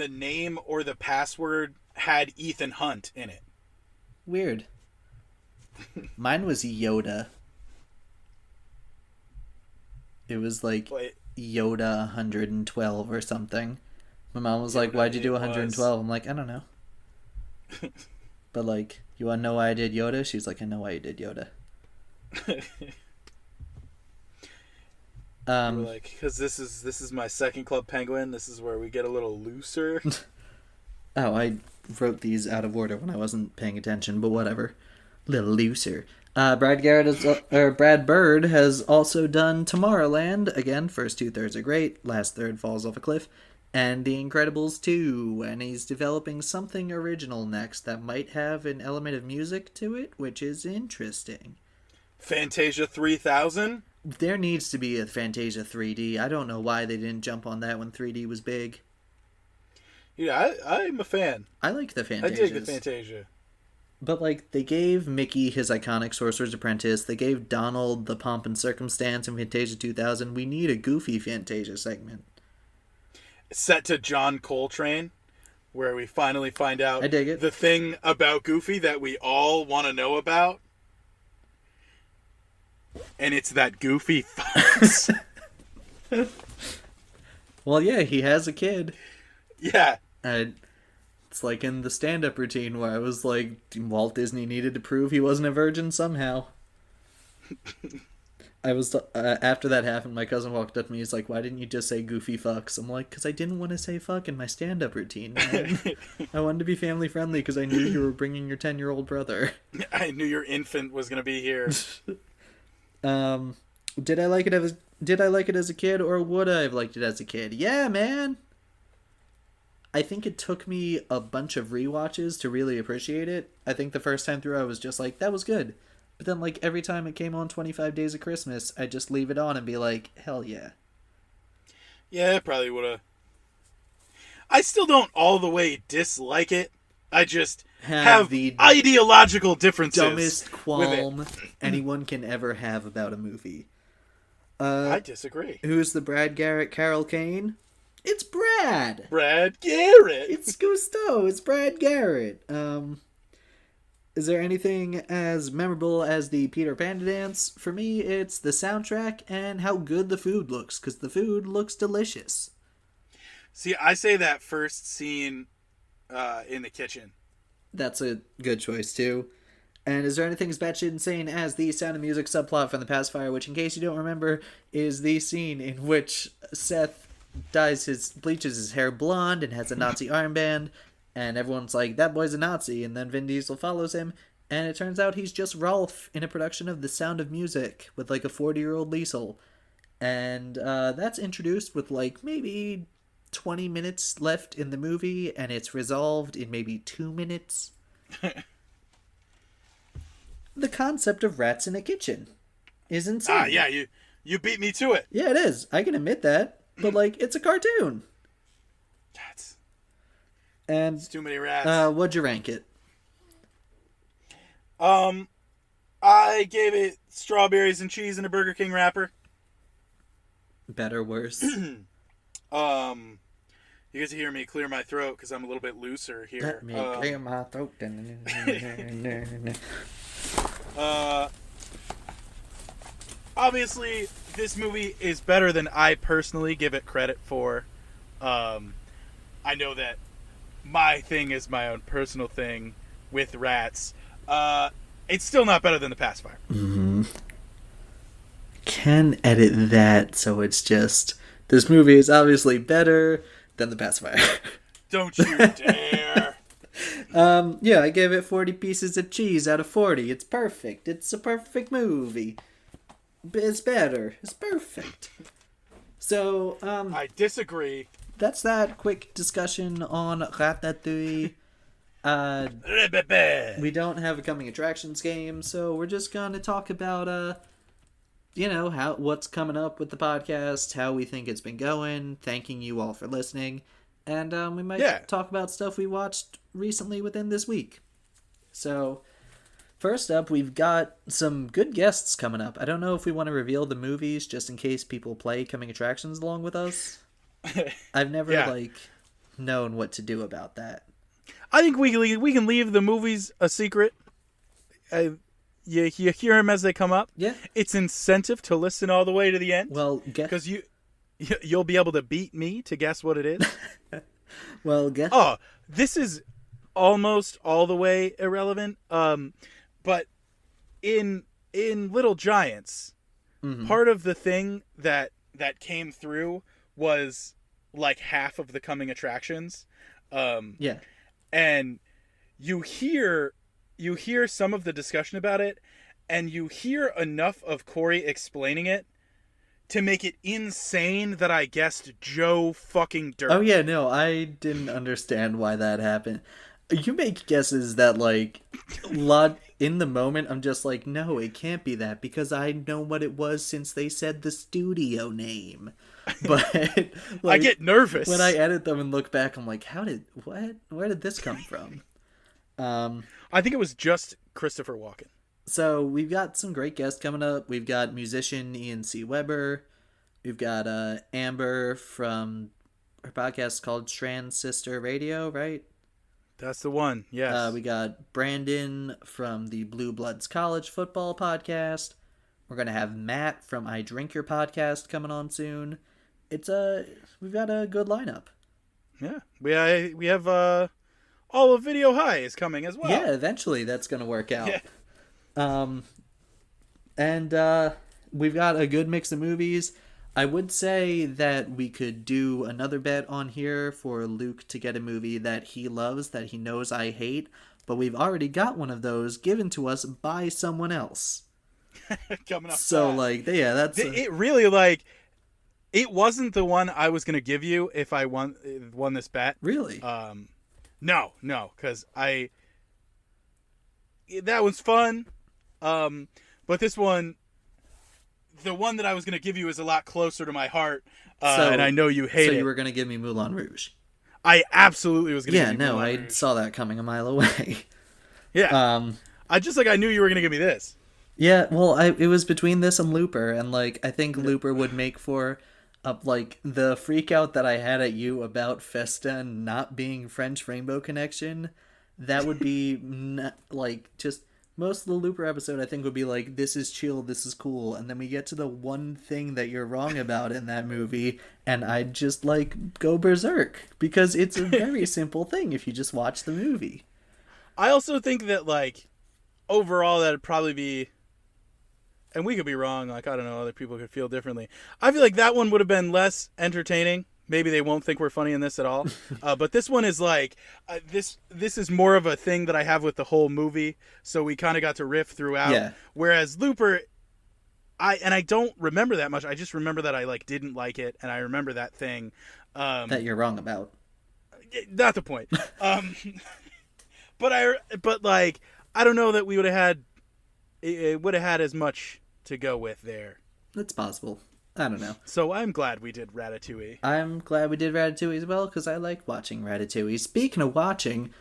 name or the password had Ethan Hunt in it. Weird. Mine was Yoda. It was like Yoda 112 or something. My mom was like, why'd you do 112? I'm like, I don't know. But like, you want to know why I did Yoda? She's like, I know why you did Yoda. We're like, because this is my second Club Penguin. This is where we get a little looser. Oh, I wrote these out of order when I wasn't paying attention, but whatever. little looser. Brad Bird has also done Tomorrowland. Again, first 2/3 are great, last third falls off a cliff. And The Incredibles 2, and he's developing something original next that might have an element of music to it, which is interesting. Fantasia 3000? There needs to be a Fantasia 3D. I don't know why they didn't jump on that when 3D was big. Yeah, I'm a fan. I like the Fantasias. I dig the Fantasia. But, like, they gave Mickey his iconic Sorcerer's Apprentice. They gave Donald the Pomp and Circumstance in Fantasia 2000. We need a goofy Fantasia segment. Set to John Coltrane, where we finally find out I dig it. The thing about Goofy that we all want to know about. And it's that Goofy fucks. Well, yeah, he has a kid. Yeah. It's like in the stand-up routine where I was like, Walt Disney needed to prove he wasn't a virgin somehow. I was after that happened, my cousin walked up to me. He's like, "Why didn't you just say Goofy fucks?" I'm like, "Because I didn't want to say fuck in my stand-up routine, man. I wanted to be family friendly because I knew you were bringing your 10-year-old brother." I knew your infant was gonna be here. Did I like it as a kid, or would I have liked it as a kid? Yeah, man. I think it took me a bunch of rewatches to really appreciate it. I think the first time through I was just like, that was good. But then, like, every time it came on 25 Days of Christmas, I'd just leave it on and be like, hell yeah. Yeah, probably would have. I still don't all the way dislike it. I just have the ideological differences. Dumbest qualm anyone can ever have about a movie. I disagree. Who's the Brad Garrett Carol Kane? It's Brad! Brad Garrett! It's Gusteau. It's Brad Garrett. Is there anything as memorable as the Peter Panda dance? For me, it's the soundtrack and how good the food looks, because the food looks delicious. See, I say that first scene in the kitchen. That's a good choice, too. And is there anything as batshit insane as the Sound of Music subplot from The Pacifier, which, in case you don't remember, is the scene in which Seth bleaches his hair blonde and has a Nazi armband, and everyone's like, that boy's a Nazi, and then Vin Diesel follows him, and it turns out he's just Rolf in a production of The Sound of Music with, like, a 40-year-old Liesel. And that's introduced with, like, maybe 20 minutes left in the movie, and it's resolved in maybe 2 minutes. The concept of rats in a kitchen is insane. Yeah, you beat me to it. Yeah, it is. I can admit that. But, like, it's a cartoon. And it's too many rats. What'd you rank it? I gave it strawberries and cheese in a Burger King wrapper. Better, worse? You guys hear me clear my throat because I'm a little bit looser here. Let me clear my throat. Obviously, this movie is better than I personally give it credit for. I know that my thing is my own personal thing with rats. It's still not better than The Pacifier. Mm-hmm. Can edit that so it's just, this movie is obviously better than The Pacifier. Don't you dare. Yeah, I gave it 40 pieces of cheese out of 40. It's perfect. It's a perfect movie. It's better. It's perfect. So, I disagree. That's that quick discussion on Ratatouille. We don't have a coming attractions game, so we're just gonna talk about what's coming up with the podcast, how we think it's been going, thanking you all for listening, and we might talk about stuff we watched recently within this week. So, first up, we've got some good guests coming up. I don't know if we want to reveal the movies just in case people play coming attractions along with us. I've never known what to do about that. I think we can leave the movies a secret. You hear them as they come up. Yeah, it's incentive to listen all the way to the end. Well, because you'll be able to beat me to guess what it is. Well, guess. Oh, this is almost all the way irrelevant. But in Little Giants, part of the thing that came through was like half of the coming attractions. And you hear you hear some of the discussion about it, and you hear enough of Corey explaining it to make it insane that I guessed Joe fucking Dirt. Oh yeah, no, I didn't understand why that happened. You make guesses that like lot in the moment I'm just like, no, it can't be that because I know what it was since they said the studio name. But like, I get nervous when I edit them and look back, I'm like, where did this come from? I think it was just Christopher Walken. So we've got some great guests coming up. We've got musician Ian C. Weber. We've got Amber from her podcast called Strand Sister Radio, right? That's the one, yes. We got Brandon from the Blue Bloods College Football Podcast. We're going to have Matt from I Drink Your Podcast coming on soon. We've got a good lineup. Yeah, we have all of Video High is coming as well. Yeah, eventually that's going to work out. Yeah. And we've got a good mix of movies. I would say that we could do another bet on here for Luke to get a movie that he loves, that he knows I hate, but we've already got one of those given to us by someone else. Coming up. So, fast. like, yeah, that's... It really, like... It wasn't the one I was going to give you if I won this bet. Really? No, because that was fun. But this one, the one that I was going to give you is a lot closer to my heart, and I know you hate it. So you were going to give me Moulin Rouge? I absolutely was going to give you Moulin I Rouge. saw that coming a mile away. Yeah. I knew you were going to give me this. Yeah, well, it was between this and Looper, and, like, I think Looper would make for... like the freak out that I had at you about Festa not being French Rainbow Connection, that would be like just most of the Looper episode I think would be like, this is chill, this is cool, and then we get to the one thing that you're wrong about in that movie and I'd just like go berserk because it's a very simple thing if you just watch the movie. I also think that like overall that'd probably be, and we could be wrong, like, I don't know, other people could feel differently. I feel like that one would have been less entertaining. Maybe they won't think we're funny in this at all. But this one is like, this is more of a thing that I have with the whole movie. So we kind of got to riff throughout. Yeah. Whereas Looper, I don't remember that much. I just remember that I like didn't like it. And I remember that thing. That you're wrong about. Not the point. But like, I don't know that we would have had, it would have had as much to go with there. It's possible. I don't know. So I'm glad we did Ratatouille. I'm glad we did Ratatouille as well because I like watching Ratatouille. Speaking of watching,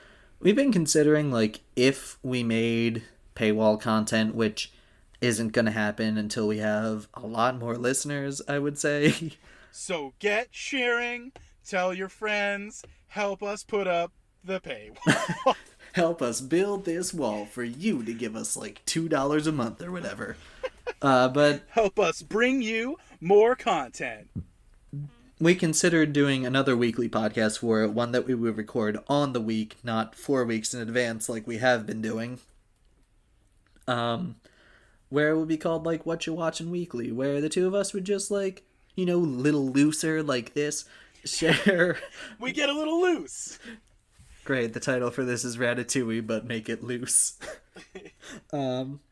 we've been considering like if we made paywall content, which isn't going to happen until we have a lot more listeners, I would say. So get sharing, tell your friends, help us put up the paywall. Help us build this wall for you to give us like $2 a month or whatever. But help us bring you more content. We considered doing another weekly podcast for it, one that we would record on the week, not 4 weeks in advance like we have been doing. Where it would be called like What You Watching Weekly, where the two of us would just like, you know, little looser like this, share. We get a little loose. Great, the title for this is Ratatouille, but make it loose.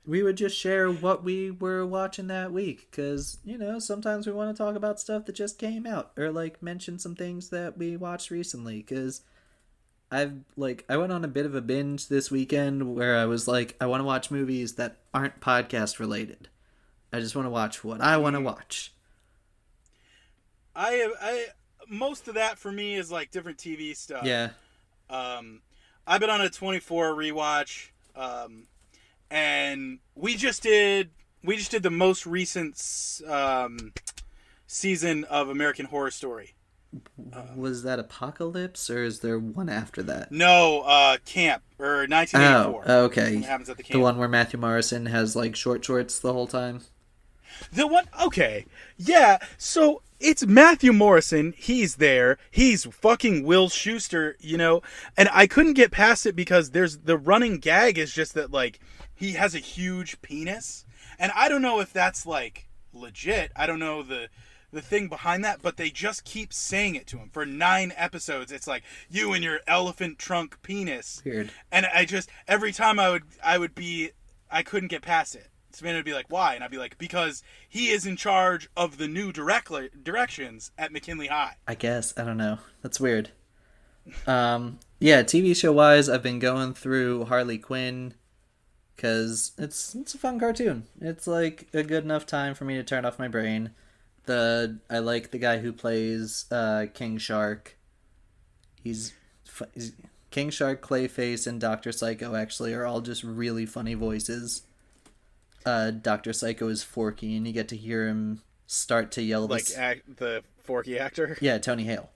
We would just share what we were watching that week, because, you know, sometimes we want to talk about stuff that just came out, or, like, mention some things that we watched recently, because I went on a bit of a binge this weekend where I was like, I want to watch movies that aren't podcast related. I just want to watch what I want to watch. Most of that for me is, like, different TV stuff. Yeah. I've been on a 24 rewatch, and we just did the most recent season of American Horror Story. Was that Apocalypse, or is there one after that? No, Camp, or 1984. Oh, okay. What happens at the camp. The one where Matthew Morrison has, like, short shorts the whole time? The one, okay. Yeah, so it's Matthew Morrison. He's there. He's fucking Will Schuester, you know? And I couldn't get past it because the running gag is just that, like, he has a huge penis. And I don't know if that's, like, legit. I don't know the thing behind that, but they just keep saying it to him for 9 episodes. It's like, you and your elephant trunk penis. Weird. And I just, every time I couldn't get past it. Savannah would be like, why? And I'd be like, because he is in charge of the new directions at McKinley High. I guess. I don't know. That's weird. Yeah, TV show wise, I've been going through Harley Quinn because it's a fun cartoon. It's like a good enough time for me to turn off my brain. I like the guy who plays King Shark. He's King Shark, Clayface, and Dr. Psycho actually are all just really funny voices. Dr. Psycho is Forky, and you get to hear him start to yell this... the Forky actor? Yeah, Tony Hale.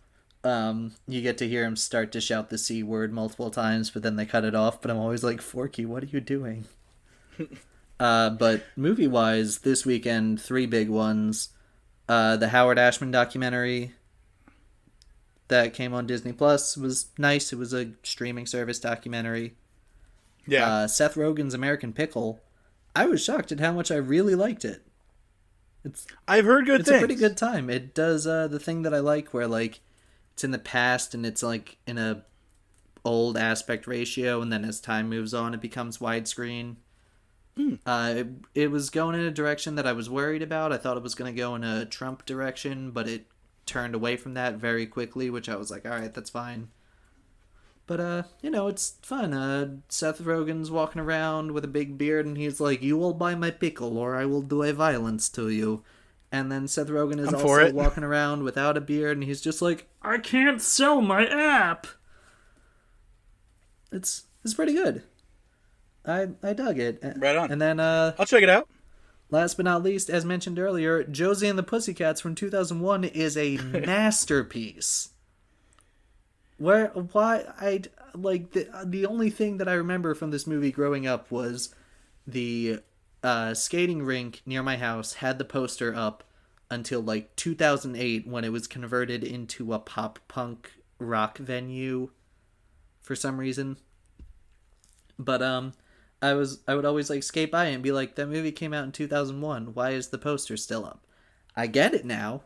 You get to hear him start to shout the C word multiple times, but then they cut it off, but I'm always like, Forky, what are you doing? But movie-wise, this weekend, 3 big ones. The Howard Ashman documentary that came on Disney Plus was nice. It was a streaming service documentary. Yeah. Seth Rogen's American Pickle. I was shocked at how much I really liked it. I've heard good things. It's a pretty good time. It does the thing that I like where like it's in the past and it's like in a old aspect ratio, and then as time moves on it becomes widescreen. It was going in a direction that I was worried about. I thought it was going to go in a Trump direction, but it turned away from that very quickly, which I was like, all right, that's fine. But, it's fun. Seth Rogen's walking around with a big beard, and he's like, you will buy my pickle, or I will do a violence to you. And then Seth Rogen is also walking around without a beard, and he's just like, I can't sell my app! It's pretty good. I dug it. Right on. And then, I'll check it out. Last but not least, as mentioned earlier, Josie and the Pussycats from 2001 is a masterpiece. The only thing that I remember from this movie growing up was the skating rink near my house had the poster up until like 2008 when it was converted into a pop punk rock venue for some reason. But I would always like skate by and be like, that movie came out in 2001. Why is the poster still up? I get it now.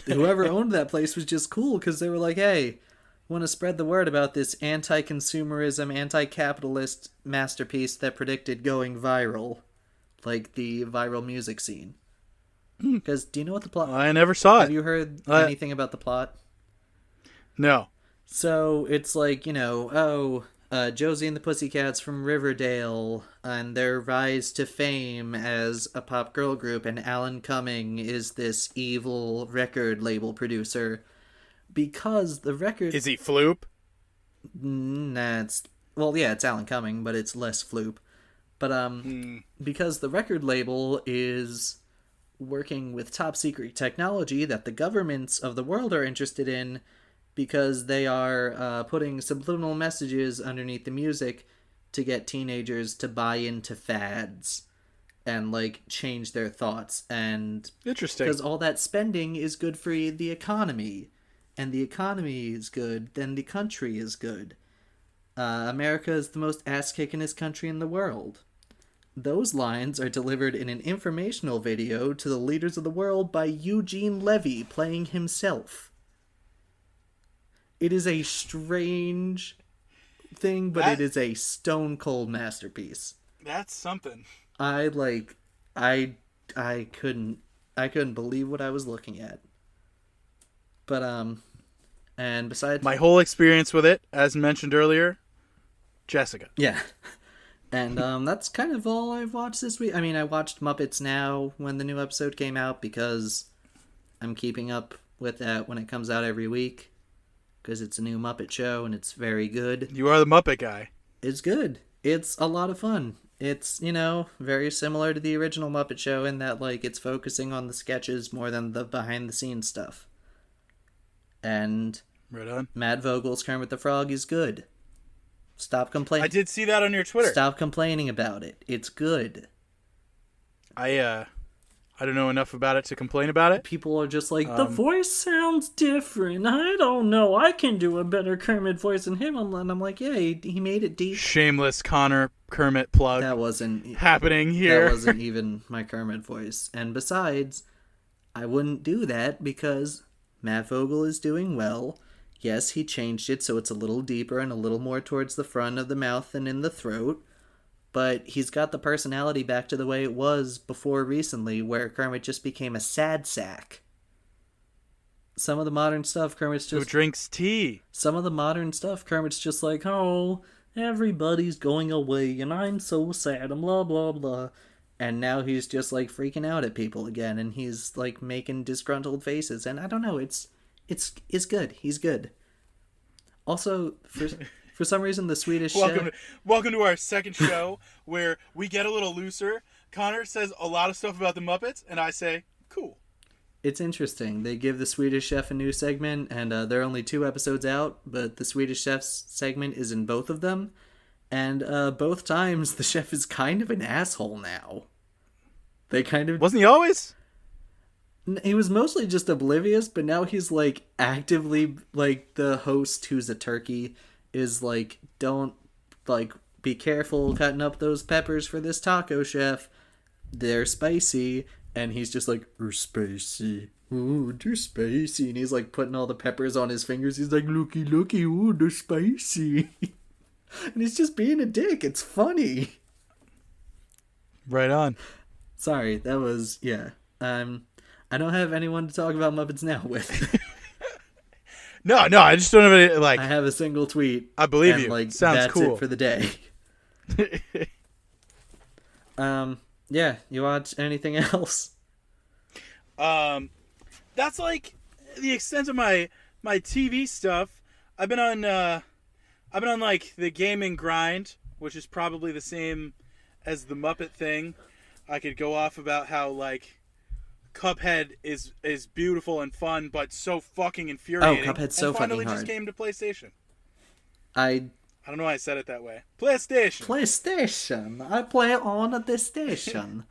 Whoever owned that place was just cool because they were like, hey, want to spread the word about this anti-consumerism, anti-capitalist masterpiece that predicted going viral, like the viral music scene. Because do you know what the plot? I never saw it. Have you heard anything about the plot? No. So it's like, Josie and the Pussycats from Riverdale and their rise to fame as a pop girl group, and Alan Cumming is this evil record label producer. Because the record... Is he Floop? Nah, it's Alan Cumming, but it's less Floop. But, because the record label is working with top secret technology that the governments of the world are interested in, because they are putting subliminal messages underneath the music to get teenagers to buy into fads and, like, change their thoughts. And... Interesting. Because all that spending is good for the economy. And the economy is good, then the country is good. America is the most ass-kickingest country in the world. Those lines are delivered in an informational video to the leaders of the world by Eugene Levy playing himself. It is a strange thing, but it is a stone-cold masterpiece. That's something. I couldn't believe what I was looking at. But, and besides... My whole experience with it, as mentioned earlier, Jessica. Yeah. And, that's kind of all I've watched this week. I mean, I watched Muppets Now when the new episode came out because I'm keeping up with that when it comes out every week. Because it's a new Muppet show and it's very good. You are the Muppet guy. It's good. It's a lot of fun. It's, very similar to the original Muppet Show in that, like, it's focusing on the sketches more than the behind-the-scenes stuff. And right on. Matt Vogel's Kermit the Frog is good. Stop complaining. I did see that on your Twitter. Stop complaining about it. It's good. I don't know enough about it to complain about it. People are just like, the voice sounds different. I don't know. I can do a better Kermit voice than him. And I'm like, yeah, he made it deep. Shameless Connor Kermit plug. That wasn't happening here. That wasn't even my Kermit voice. And besides, I wouldn't do that because Matt Vogel is doing well. Yes, he changed it so it's a little deeper and a little more towards the front of the mouth and in the throat. But he's got the personality back to the way it was before recently, where Kermit just became a sad sack. Some of the modern stuff, Kermit's just... Who drinks tea? Some of the modern stuff, Kermit's just like, oh, everybody's going away and I'm so sad and blah, blah, blah. And now he's just, like, freaking out at people again, and he's, like, making disgruntled faces. And I don't know, it's good. He's good. Also, for some reason, the Swedish Welcome to our second show, where we get a little looser. Connor says a lot of stuff about the Muppets, and I say, cool. It's interesting. They give the Swedish Chef a new segment, and there are only 2 episodes out, but the Swedish Chef's segment is in both of them. And both times, the chef is kind of an asshole now. They kind of... Wasn't he always? He was mostly just oblivious, but now he's, like, actively, like, the host who's a turkey is, like, don't, like, be careful cutting up those peppers for this taco, chef. They're spicy. And he's just like, they're spicy. Ooh, they're spicy. And he's, like, putting all the peppers on his fingers. He's like, looky, ooh, they're spicy. And he's just being a dick. It's funny. Right on. Sorry, that was, yeah. I don't have anyone to talk about Muppets Now with. No, I just don't have any, like... I have a single tweet. I believe and, you. Like, Sounds that's cool. it for the day. Yeah, you watch anything else? That's, like, the extent of my TV stuff. I've been on, like, the gaming grind, which is probably the same as the Muppet thing. I could go off about how, like, Cuphead is beautiful and fun, but so fucking infuriating. Oh, Cuphead's so fucking hard. And finally just came to PlayStation. I don't know why I said it that way. PlayStation. I play it on the station.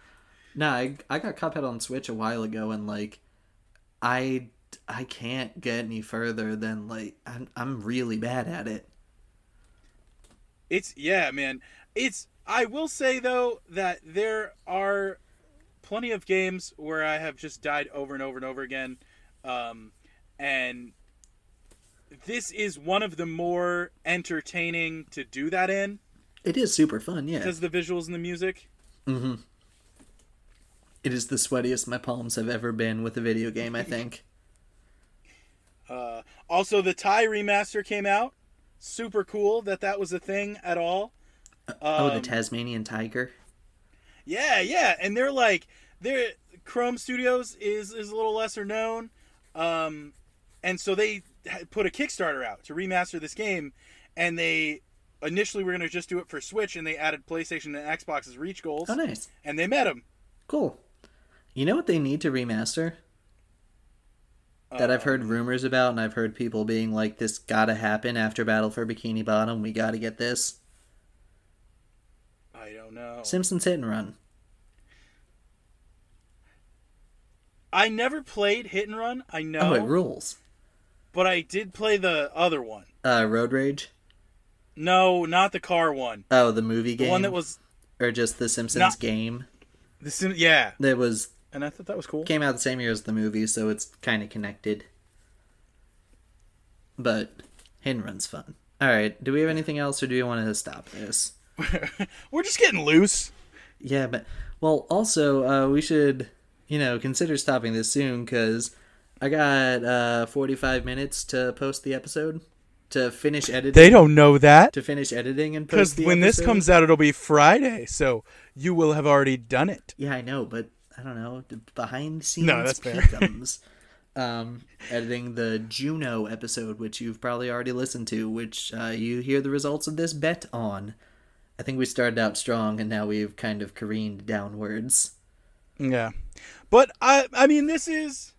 No, I got Cuphead on Switch a while ago, and, like, I can't get any further than, like, I'm really bad at it. Yeah, man. I will say, though, that there are plenty of games where I have just died over and over and over again. And this is one of the more entertaining to do that in. It is super fun, yeah. Because of the visuals and the music. Mm-hmm. It is the sweatiest my palms have ever been with a video game, I think. Also, the Thai remaster came out. Super cool that was a thing at all. The Tasmanian Tiger? Yeah. And Chrome Studios is a little lesser known. And so they put a Kickstarter out to remaster this game. And they initially were going to just do it for Switch, and they added PlayStation and Xbox as reach goals. Oh, nice. And they met them. Cool. You know what they need to remaster? That I've heard rumors about, and I've heard people being like, this gotta happen after Battle for Bikini Bottom. We gotta get this. I don't know. Simpsons Hit and Run. I never played Hit and Run. I know. Oh, it rules. But I did play the other one. Road Rage? No, not the car one. Oh, the movie game? The one that was... Or just the Simpsons game? Yeah. That was... And I thought that was cool. Came out the same year as the movie, so it's kind of connected. But Hit and Run's fun. Alright, do we have anything else, or do you want to stop this? We're just getting loose. Yeah, but... Well, also, we should, consider stopping this soon, because I got 45 minutes to post the episode. To finish editing. They don't know that. To finish editing and post the episode. Because when this comes out, it'll be Friday, so you will have already done it. Yeah, I know, but I don't know. Behind the scenes no, that's fair. Editing the Juno episode, which you've probably already listened to, which you hear the results of this bet on. I think we started out strong, and now we've kind of careened downwards. Yeah. But, I mean, this is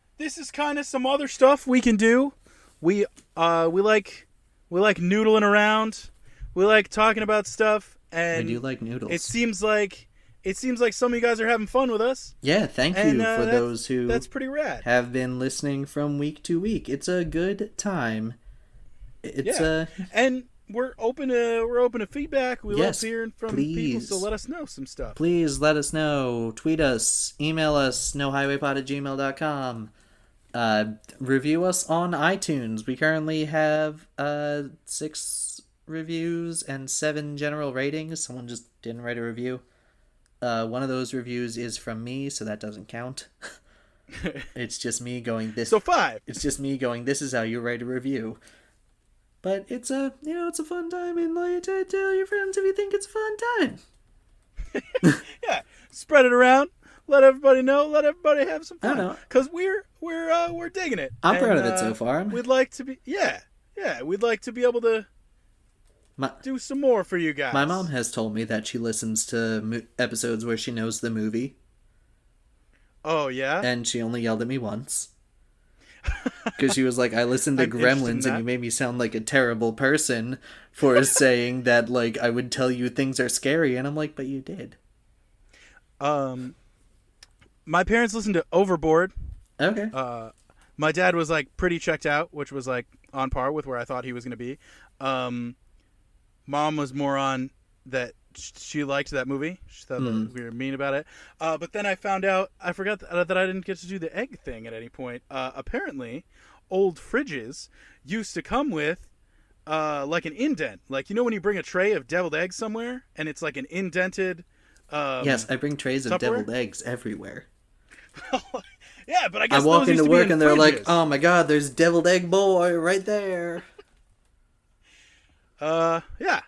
kind of some other stuff we can do. We like noodling around. We like talking about stuff, and we do like noodles. It seems like some of you guys are having fun with us. Yeah, thank you for those who that's pretty rad. Have been listening from week to week. It's a good time. And we're open to feedback. We Yes, love hearing from please. people, so let us know some stuff. Please let us know. Tweet us. Email us. nohighwaypod@gmail.com. Review us on iTunes. We currently have 6 reviews and 7 general ratings. Someone just didn't write a review. One of those reviews is from me, so that doesn't count. It's just me going this. So 5. It's just me going. This is how you write a review. But it's a fun time, and like tell your friends if you think it's a fun time. Yeah, spread it around. Let everybody know. Let everybody have some fun. I know. Because we're digging it. I'm proud of it so far. We'd like to be we'd like to be able to do some more for you guys. My mom has told me that she listens to episodes where she knows the movie. Oh yeah. And she only yelled at me once. Because she was like, I listened to Gremlins and you made me sound like a terrible person for saying that, like, I would tell you things are scary. And I'm like, but you did. My parents listened to Overboard. Okay. My dad was, like, pretty checked out, which was, like, on par with where I thought he was going to be. Mom was more on that she liked that movie. She thought that we were mean about it. But then I found out, I forgot that I didn't get to do the egg thing at any point. Apparently, old fridges used to come with like an indent. Like, you know when you bring a tray of deviled eggs somewhere and it's like an indented yes, I bring trays of Tupperware? deviled eggs everywhere. Yeah, but I guess I walk those used into to be work in and they're like, fridges. oh my god, there's deviled egg boy right there. Yeah.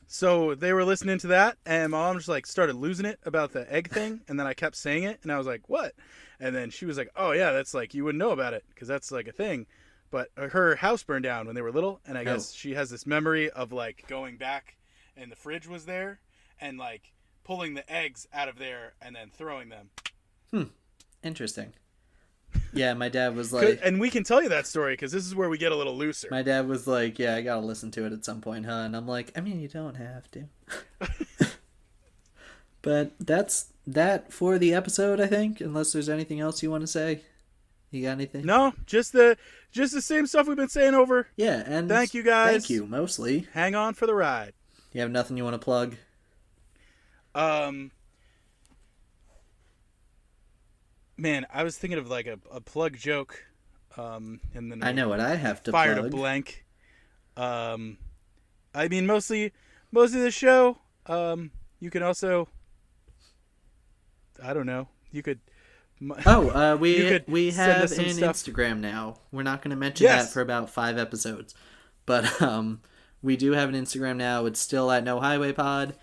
So they were listening to that, and my mom just like started losing it about the egg thing, and then I kept saying it, and I was like, "What?" And then she was like, "Oh yeah, that's like you wouldn't know about it because that's like a thing." But her house burned down when they were little, and I guess she has this memory of like going back, and the fridge was there, and like pulling the eggs out of there and then throwing them. Interesting. Yeah, my dad was like... And we can tell you that story because this is where we get a little looser. My dad was like, yeah, I gotta listen to it at some point, huh? And I'm like, I mean, you don't have to. But that's that for the episode, I think, unless there's anything else you want to say. You got anything? No, just the same stuff we've been saying over. Yeah, and... Thank you, guys. Thank you, mostly. Hang on for the ride. You have nothing you want to plug? Man, I was thinking of like a plug joke, and then I know what I have to fired plug. a blank. I mean, mostly the show. You can also, I don't know. You could. We you could have send us some an stuff. Instagram now. We're not going to mention Yes. that for about 5 episodes, but we do have an Instagram now. It's still at No Highway Pod.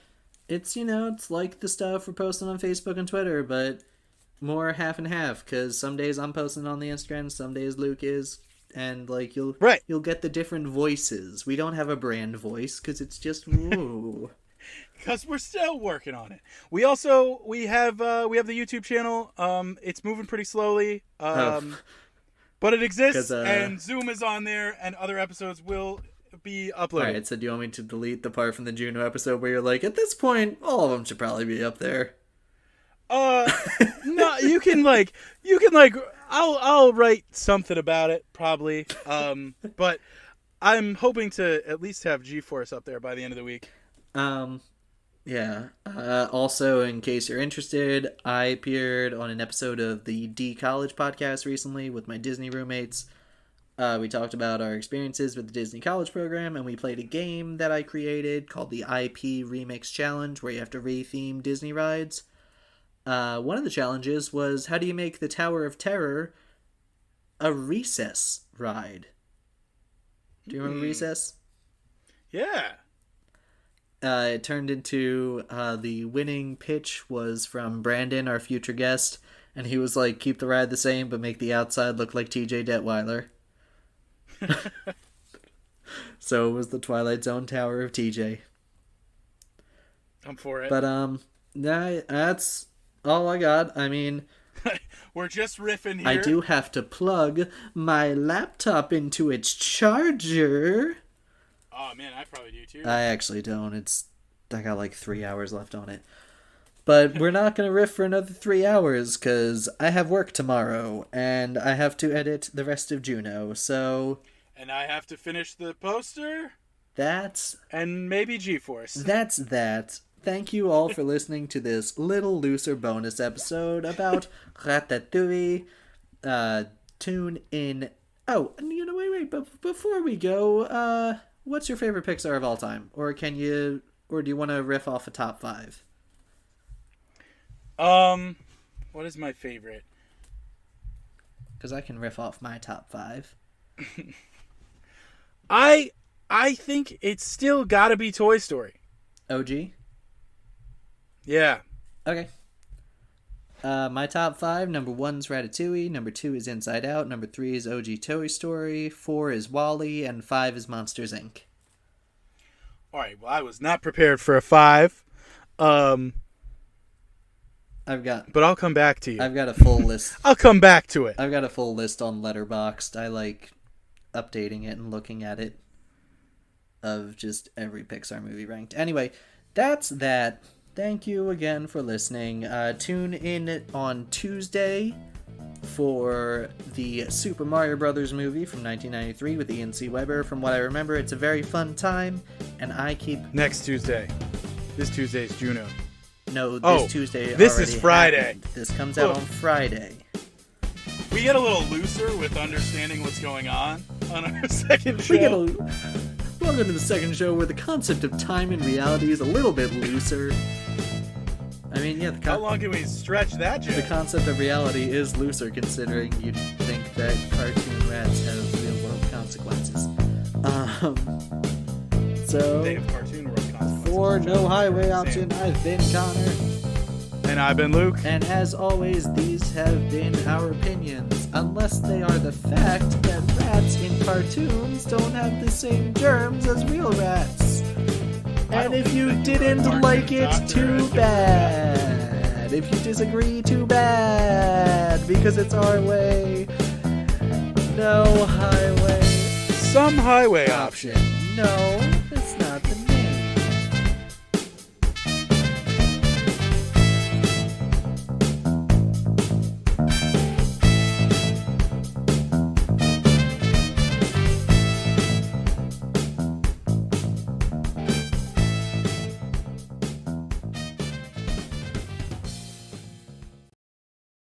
It's it's like the stuff we're posting on Facebook and Twitter, but more half and half. Because some days I'm posting on the Instagram, some days Luke is, and like you'll get the different voices. We don't have a brand voice because it's just woo. Because we're still working on it. We have the YouTube channel. It's moving pretty slowly. But it exists, and Zoom is on there, and other episodes will be uploaded. All right, so do you want me to delete the part from the Juno episode where you're like, at this point, all of them should probably be up there? No, you can I'll write something about it probably. But I'm hoping to at least have G-Force up there by the end of the week. Yeah. Also, in case you're interested, I appeared on an episode of the D College podcast recently with my Disney roommates. We talked about our experiences with the Disney College program, and we played a game that I created called the IP Remix Challenge, where you have to re-theme Disney rides. One of the challenges was, how do you make the Tower of Terror a Recess ride? Do you remember Recess? Yeah. It turned into, the winning pitch was from Brandon, our future guest, and he was like, keep the ride the same, but make the outside look like TJ Detweiler. So it was the Twilight Zone Tower of TJ. I'm for it. But, that's all I got. I mean... We're just riffing here. I do have to plug my laptop into its charger. Oh, man, I probably do, too. I actually don't. I got like 3 hours left on it. But we're not going to riff for another 3 hours, because I have work tomorrow, and I have to edit the rest of Juno, so... And I have to finish the poster. That's And maybe G-Force. that's that. Thank you all for listening to this little looser bonus episode about Ratatouille. Tune in. Oh, wait. But before we go, what's your favorite Pixar of all time? Or do you want to riff off a top 5? What is my favorite? Because I can riff off my top 5. I think it's still gotta be Toy Story. OG? Yeah. Okay. My top 5, number 1's Ratatouille, number 2 is Inside Out, number 3 is OG Toy Story, 4 is WALL-E, and 5 is Monsters, Inc. Alright, well, I was not prepared for a 5. But I'll come back to you. I've got a full list. I'll come back to it. I've got a full list on Letterboxd. I like updating it and looking at it of just every Pixar movie ranked. Anyway, that's that. Thank you again for listening. Tune in on Tuesday for the Super Mario Brothers movie from 1993 with Ian C. Weber. From what I remember, it's a very fun time, and I keep... Next Tuesday. This Tuesday is Juno. No, this Tuesday this already is Friday. happened. This comes out on Friday. We get a little looser with understanding what's going on our second show. Welcome to the second show where the concept of time and reality is a little bit looser. I mean, yeah, how long can we stretch that joke? The concept of reality is looser considering you'd think that cartoon rats have real world consequences. So, they have cartoon world consequences. For No Highway Option, I've been Connor. And I've been Luke. And as always, these have been our opinions, unless they are the fact that rats in cartoons don't have the same germs as real rats. And if you didn't like it, too bad. If you disagree, too bad. Because it's our way. No highway. Some highway option. No.